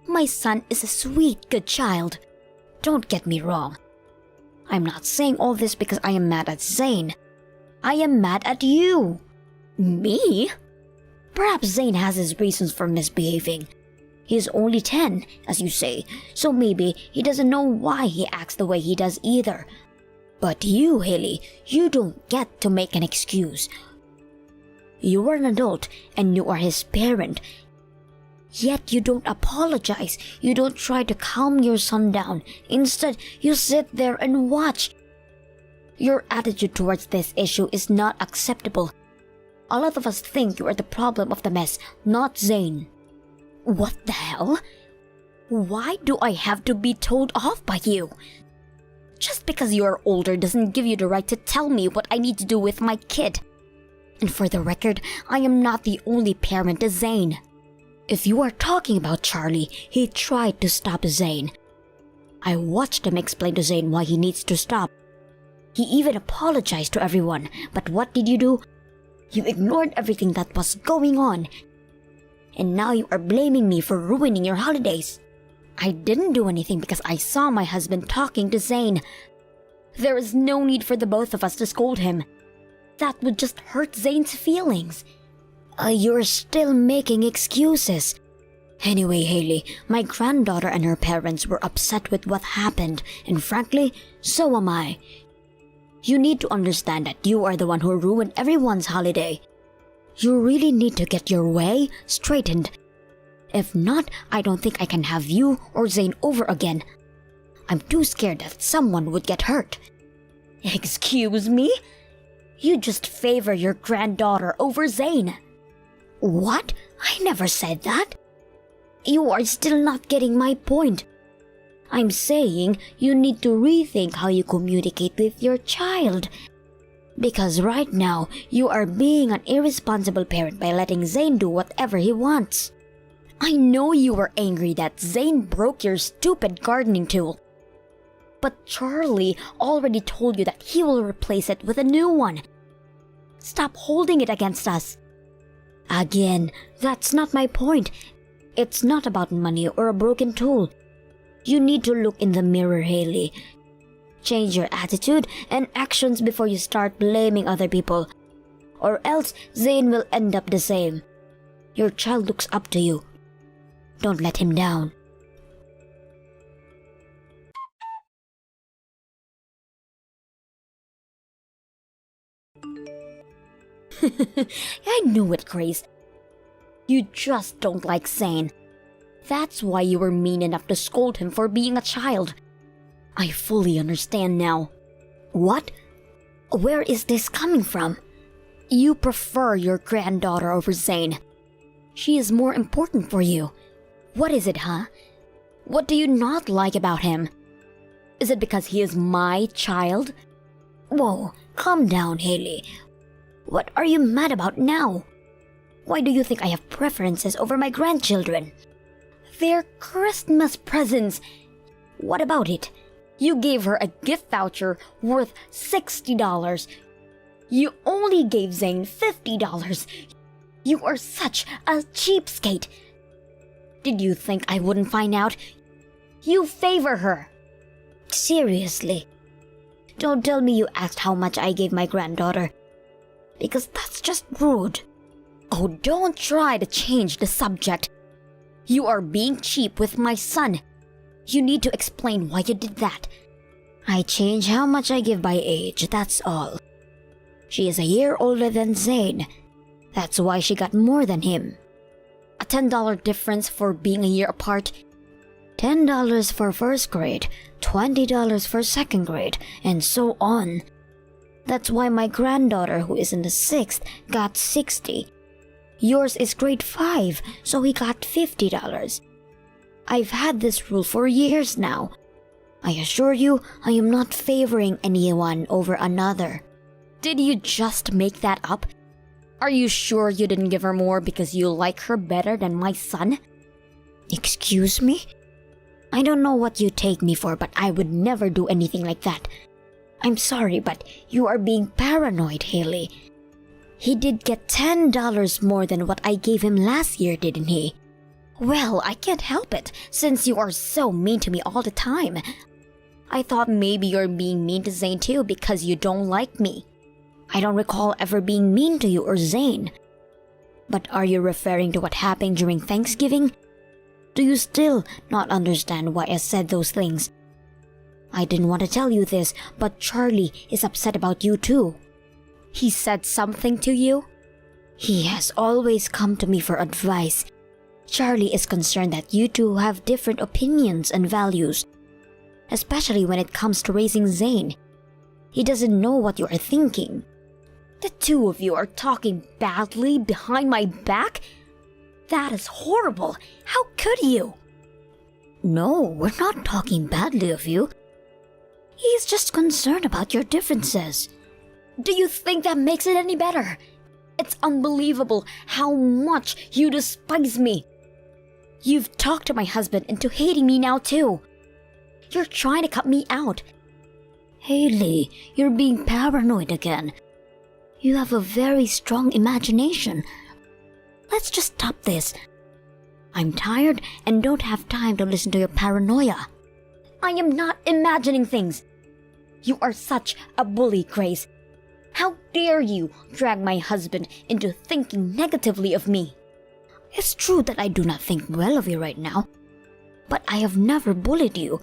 My son is a sweet, good child. Don't get me wrong. I'm not saying all this because I am mad at Zane. I am mad at you. Me? Perhaps Zane has his reasons for misbehaving. He's only 10, as you say, so maybe he doesn't know why he acts the way he does either. But you, Hailey, you don't get to make an excuse. You are an adult and you are his parent. Yet you don't apologize. You don't try to calm your son down. Instead, you sit there and watch. Your attitude towards this issue is not acceptable. A lot of us think you are the problem of the mess, not Zane. What the hell? Why do I have to be told off by you? Just because you are older doesn't give you the right to tell me what I need to do with my kid. And for the record, I am not the only parent to Zane. If you are talking about Charlie, he tried to stop Zane. I watched him explain to Zane why he needs to stop. He even apologized to everyone, but what did you do? You ignored everything that was going on. And now you are blaming me for ruining your holidays. I didn't do anything because I saw my husband talking to Zane. There is no need for the both of us to scold him. That would just hurt Zane's feelings. You're still making excuses. Anyway, Hailey, my granddaughter and her parents were upset with what happened, and frankly, so am I. You need to understand that you are the one who ruined everyone's holiday. You really need to get your way straightened. If not, I don't think I can have you or Zane over again. I'm too scared that someone would get hurt. Excuse me? You just favor your granddaughter over Zane. What? I never said that. You are still not getting my point. I'm saying you need to rethink how you communicate with your child. Because right now, you are being an irresponsible parent by letting Zane do whatever he wants. I know you were angry that Zane broke your stupid gardening tool. But Charlie already told you that he will replace it with a new one. Stop holding it against us. Again, that's not my point. It's not about money or a broken tool. You need to look in the mirror, Hailey. Change your attitude and actions before you start blaming other people. Or else Zane will end up the same. Your child looks up to you. Don't let him down. I knew it, Grace. You just don't like Zane. That's why you were mean enough to scold him for being a child. I fully understand now. What? Where is this coming from? You prefer your granddaughter over Zane. She is more important for you. What is it, huh? What do you not like about him? Is it because he is my child? Whoa, calm down, Hailey. What are you mad about now? Why do you think I have preferences over my grandchildren? They're Christmas presents. What about it? You gave her a gift voucher worth $60. You only gave Zane $50. You are such a cheapskate. Did you think I wouldn't find out? You favor her. Seriously. Don't tell me you asked how much I gave my granddaughter. Because that's just rude. Oh, don't try to change the subject. You are being cheap with my son. You need to explain why you did that. I change how much I give by age, that's all. She is a year older than Zane. That's why she got more than him. A $10 difference for being a year apart. $10 for first grade, $20 for second grade, and so on. That's why my granddaughter, who is in the 6th, got $60. Yours is grade 5, so he got $50. I've had this rule for years now. I assure you, I am not favoring anyone over another. Did you just make that up? Are you sure you didn't give her more because you like her better than my son? Excuse me? I don't know what you take me for, but I would never do anything like that. I'm sorry, but you are being paranoid, Hailey. He did get $10 more than what I gave him last year, didn't he? Well, I can't help it, since you are so mean to me all the time. I thought maybe you're being mean to Zane too because you don't like me. I don't recall ever being mean to you or Zane. But are you referring to what happened during Thanksgiving? Do you still not understand why I said those things? I didn't want to tell you this, but Charlie is upset about you too. He said something to you? He has always come to me for advice. Charlie is concerned that you two have different opinions and values, especially when it comes to raising Zane. He doesn't know what you are thinking. The two of you are talking badly behind my back? That is horrible. How could you? No, we're not talking badly of you. He's just concerned about your differences. Do you think that makes it any better? It's unbelievable how much you despise me. You've talked my husband into hating me now too. You're trying to cut me out. Hailey, you're being paranoid again. You have a very strong imagination. Let's just stop this. I'm tired and don't have time to listen to your paranoia. I am not imagining things. You are such a bully, Grace. How dare you drag my husband into thinking negatively of me? It's true that I do not think well of you right now, but I have never bullied you.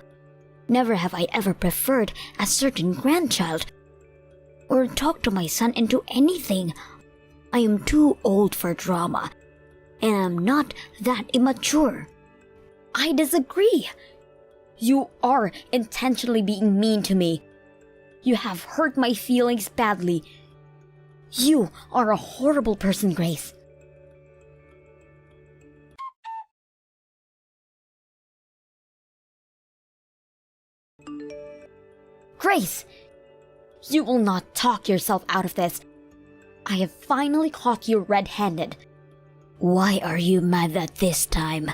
Never have I ever preferred a certain grandchild or talked to my son into anything. I am too old for drama, and I'm not that immature. I disagree. You are intentionally being mean to me. You have hurt my feelings badly. You are a horrible person, Grace. Grace! You will not talk yourself out of this. I have finally caught you red-handed. Why are you mad at this time?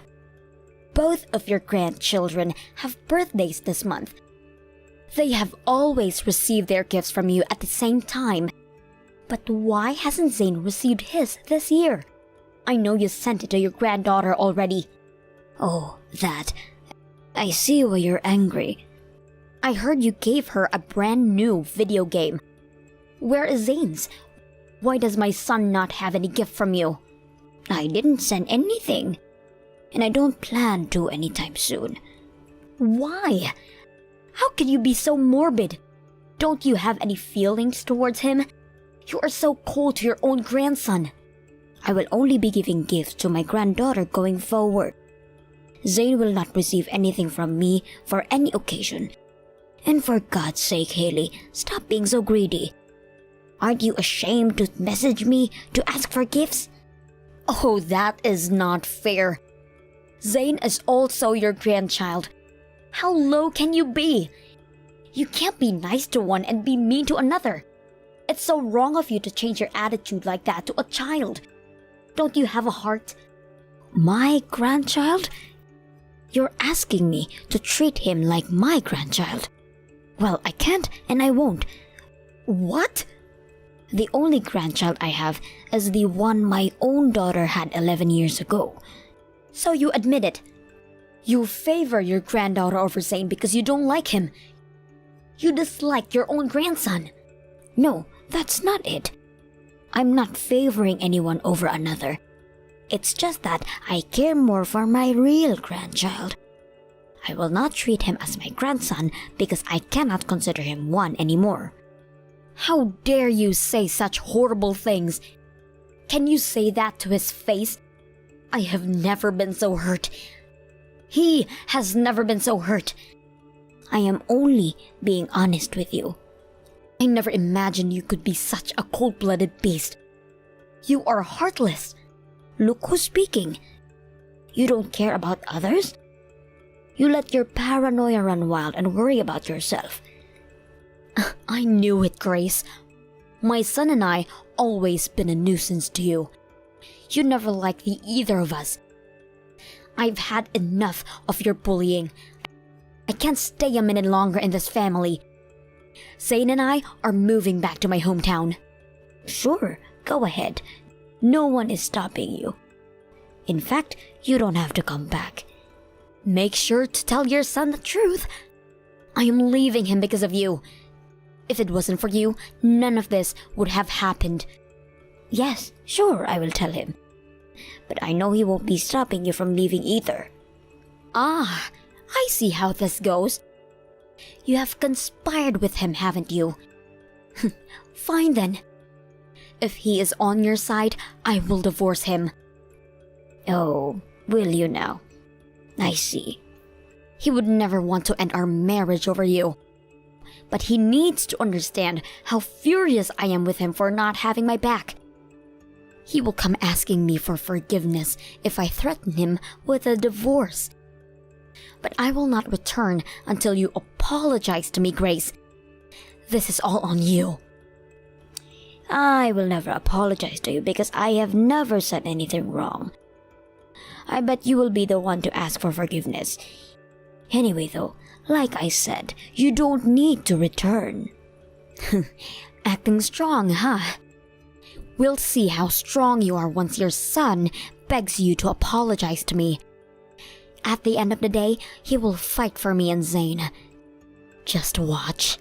Both of your grandchildren have birthdays this month. They have always received their gifts from you at the same time. But why hasn't Zane received his this year? I know you sent it to your granddaughter already. Oh, that. I see why you're angry. I heard you gave her a brand new video game. Where is Zane's? Why does my son not have any gift from you? I didn't send anything, and I don't plan to anytime soon. Why? How can you be so morbid? Don't you have any feelings towards him? You are so cold to your own grandson. I will only be giving gifts to my granddaughter going forward. Zane will not receive anything from me for any occasion. And for God's sake, Hailey, stop being so greedy. Aren't you ashamed to message me to ask for gifts? Oh, that is not fair. Zane is also your grandchild. How low can you be? You can't be nice to one and be mean to another. It's so wrong of you to change your attitude like that to a child. Don't you have a heart? My grandchild? You're asking me to treat him like my grandchild. Well, I can't and I won't. What? The only grandchild I have is the one my own daughter had 11 years ago. So you admit it. You favor your granddaughter over Zane because you don't like him. You dislike your own grandson. No, that's not it. I'm not favoring anyone over another. It's just that I care more for my real grandchild. I will not treat him as my grandson because I cannot consider him one anymore. How dare you say such horrible things? Can you say that to his face? I have never been so hurt. He has never been so hurt. I am only being honest with you. I never imagined you could be such a cold-blooded beast. You are heartless. Look who's speaking. You don't care about others? You let your paranoia run wild and worry about yourself. I knew it, Grace. My son and I always been a nuisance to you. You never liked the either of us. I've had enough of your bullying. I can't stay a minute longer in this family. Zane and I are moving back to my hometown. Sure, go ahead. No one is stopping you. In fact, you don't have to come back. Make sure to tell your son the truth. I am leaving him because of you. If it wasn't for you, none of this would have happened. Yes, sure, I will tell him. But I know he won't be stopping you from leaving either. Ah, I see how this goes. You have conspired with him, haven't you? Fine then. If he is on your side, I will divorce him. Oh, will you now? I see. He would never want to end our marriage over you. But he needs to understand how furious I am with him for not having my back. He will come asking me for forgiveness if I threaten him with a divorce. But I will not return until you apologize to me, Grace. This is all on you. I will never apologize to you because I have never said anything wrong. I bet you will be the one to ask for forgiveness. Anyway though, like I said, you don't need to return. Acting strong, huh? We'll see how strong you are once your son begs you to apologize to me. At the end of the day, he will fight for me and Zane. Just watch.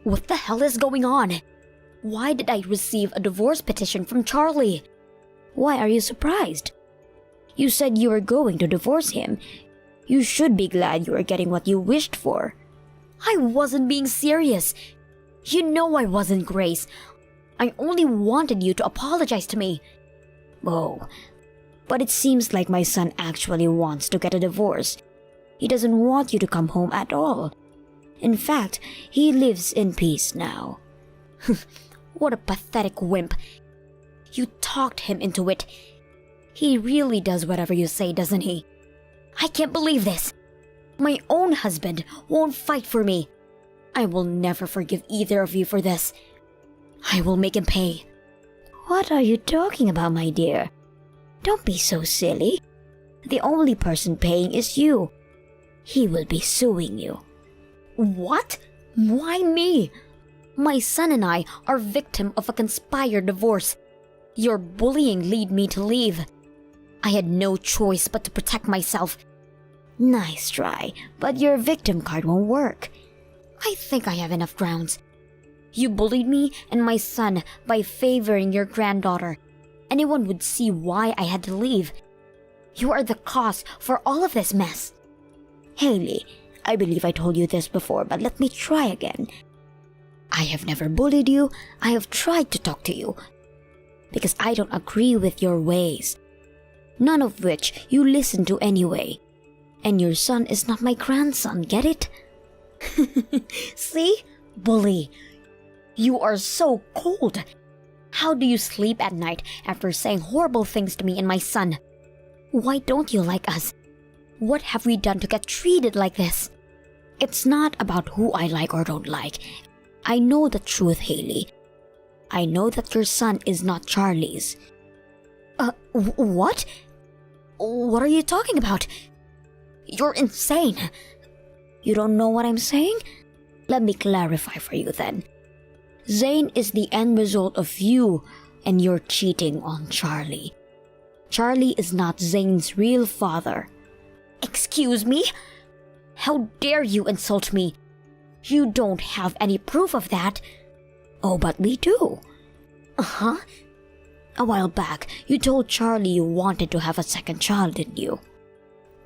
What the hell is going on? Why did I receive a divorce petition from Charlie? Why are you surprised? You said you were going to divorce him. You should be glad you are getting what you wished for. I wasn't being serious. You know I wasn't, Grace. I only wanted you to apologize to me. Oh, but it seems like my son actually wants to get a divorce. He doesn't want you to come home at all. In fact, he lives in peace now. What a pathetic wimp. You talked him into it. He really does whatever you say, doesn't he? I can't believe this. My own husband won't fight for me. I will never forgive either of you for this. I will make him pay. What are you talking about, my dear? Don't be so silly. The only person paying is you. He will be suing you. What? Why me? My son and I are victim of a conspired divorce. Your bullying led me to leave. I had no choice but to protect myself. Nice try, but your victim card won't work. I think I have enough grounds. You bullied me and my son by favoring your granddaughter. Anyone would see why I had to leave. You are the cause for all of this mess. Hailey, I believe I told you this before, but let me try again. I have never bullied you. I have tried to talk to you. Because I don't agree with your ways. None of which you listen to anyway. And your son is not my grandson, get it? See? Bully. You are so cold. How do you sleep at night after saying horrible things to me and my son? Why don't you like us? What have we done to get treated like this? It's not about who I like or don't like. I know the truth, Hailey. I know that your son is not Charlie's. What? What are you talking about? You're insane. You don't know what I'm saying? Let me clarify for you then. Zane is the end result of you and your cheating on Charlie. Charlie is not Zane's real father. Excuse me? How dare you insult me? You don't have any proof of that. Oh, but we do. Uh-huh. A while back, you told Charlie you wanted to have a second child, didn't you?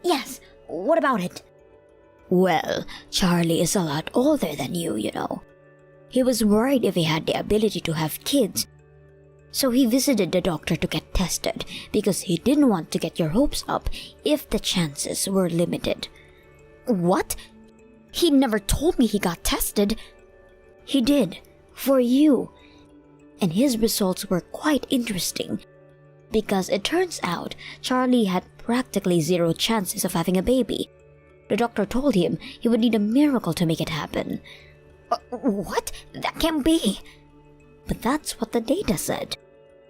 Yes. What about it? Well, Charlie is a lot older than you know. He was worried if he had the ability to have kids. So he visited the doctor to get tested because he didn't want to get your hopes up if the chances were limited. What? He never told me he got tested. He did, for you. And his results were quite interesting because it turns out Charlie had practically zero chances of having a baby. The doctor told him he would need a miracle to make it happen. What? That can't be. But that's what the data said.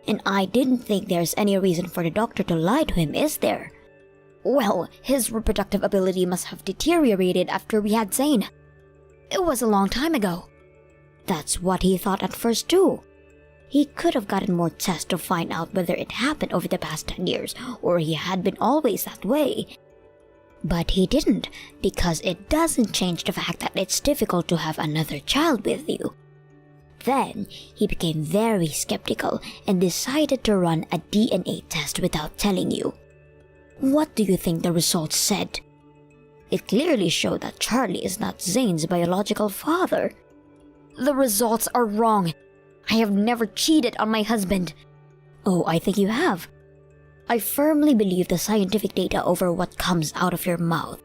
And I didn't think there's any reason for the doctor to lie to him, is there? Well, his reproductive ability must have deteriorated after we had Zane. It was a long time ago. That's what he thought at first too. He could have gotten more tests to find out whether it happened over the past 10 years or he had been always that way. But he didn't, because it doesn't change the fact that it's difficult to have another child with you. Then, he became very skeptical and decided to run a DNA test without telling you. What do you think the results said? It clearly showed that Charlie is not Zane's biological father. The results are wrong. I have never cheated on my husband. Oh, I think you have. I firmly believe the scientific data over what comes out of your mouth.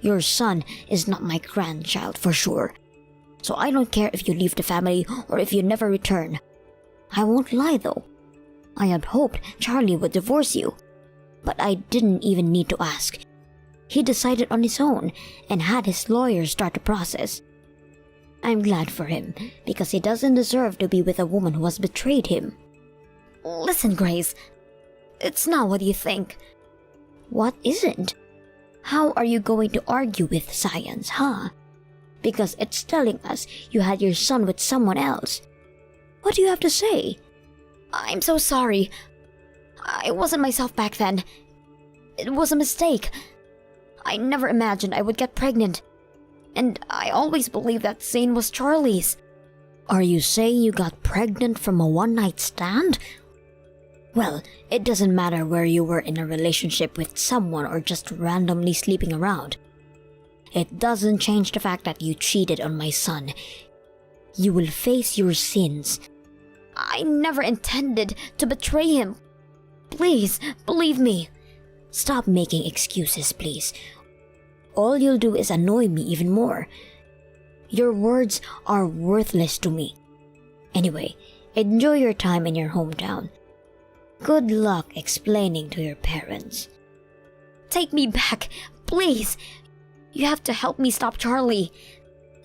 Your son is not my grandchild for sure. So I don't care if you leave the family or if you never return. I won't lie though. I had hoped Charlie would divorce you. But I didn't even need to ask. He decided on his own and had his lawyer start the process. I'm glad for him because he doesn't deserve to be with a woman who has betrayed him. Listen, Grace. It's not what you think. What isn't? How are you going to argue with science, huh? Because it's telling us you had your son with someone else. What do you have to say? I'm so sorry. I wasn't myself back then. It was a mistake. I never imagined I would get pregnant. And I always believed that Zane was Charlie's. Are you saying you got pregnant from a one-night stand? Well, it doesn't matter where you were in a relationship with someone or just randomly sleeping around. It doesn't change the fact that you cheated on my son. You will face your sins. I never intended to betray him. Please, believe me. Stop making excuses, please. All you'll do is annoy me even more. Your words are worthless to me. Anyway, enjoy your time in your hometown. Good luck explaining to your parents. Take me back, please. You have to help me stop Charlie.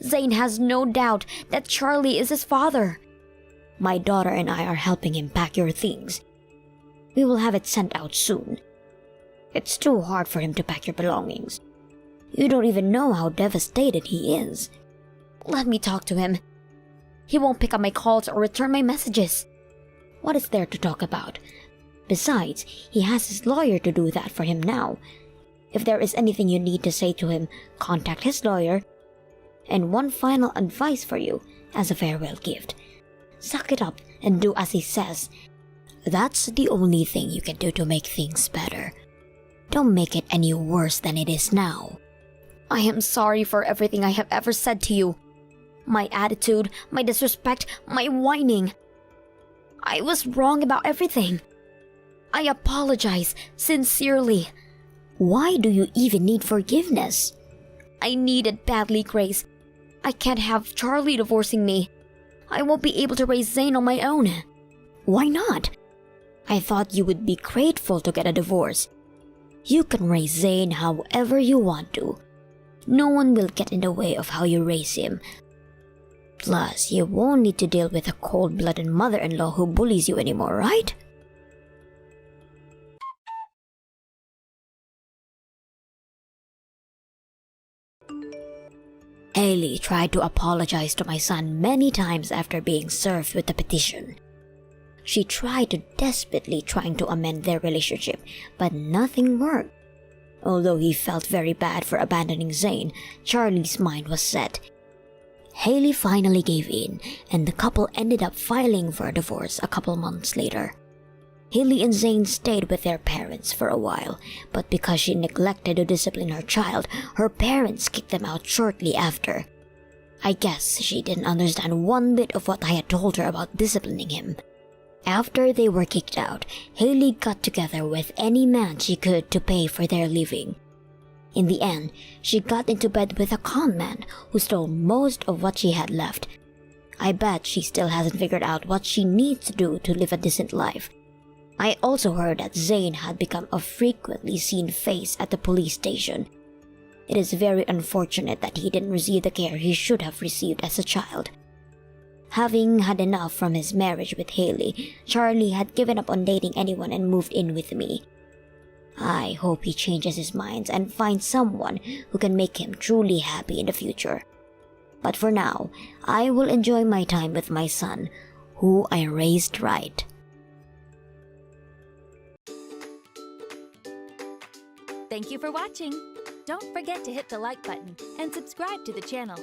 Zane has no doubt that Charlie is his father. My daughter and I are helping him pack your things. We will have it sent out soon. It's too hard for him to pack your belongings. You don't even know how devastated he is. Let me talk to him. He won't pick up my calls or return my messages. What is there to talk about? Besides, he has his lawyer to do that for him now. If there is anything you need to say to him, contact his lawyer. And one final advice for you as a farewell gift. Suck it up and do as he says. That's the only thing you can do to make things better. Don't make it any worse than it is now. I am sorry for everything I have ever said to you. My attitude, my disrespect, my whining. I was wrong about everything. I apologize sincerely. Why do you even need forgiveness? I need it badly, Grace. I can't have Charlie divorcing me. I won't be able to raise Zane on my own. Why not? I thought you would be grateful to get a divorce. You can raise Zane however you want to. No one will get in the way of how you raise him. Plus, you won't need to deal with a cold-blooded mother-in-law who bullies you anymore, right? Hailey tried to apologize to my son many times after being served with the petition. She tried to desperately trying to amend their relationship, but nothing worked. Although he felt very bad for abandoning Zane, Charlie's mind was set. Hailey finally gave in, and the couple ended up filing for a divorce a couple months later. Hailey and Zane stayed with their parents for a while, but because she neglected to discipline her child, her parents kicked them out shortly after. I guess she didn't understand one bit of what I had told her about disciplining him. After they were kicked out, Hailey got together with any man she could to pay for their living. In the end, she got into bed with a con man who stole most of what she had left. I bet she still hasn't figured out what she needs to do to live a decent life. I also heard that Zane had become a frequently seen face at the police station. It is very unfortunate that he didn't receive the care he should have received as a child. Having had enough from his marriage with Hailey, Charlie had given up on dating anyone and moved in with me. I hope he changes his mind and finds someone who can make him truly happy in the future. But for now, I will enjoy my time with my son, who I raised right. Thank you for watching. Don't forget to hit the like button and subscribe to the channel.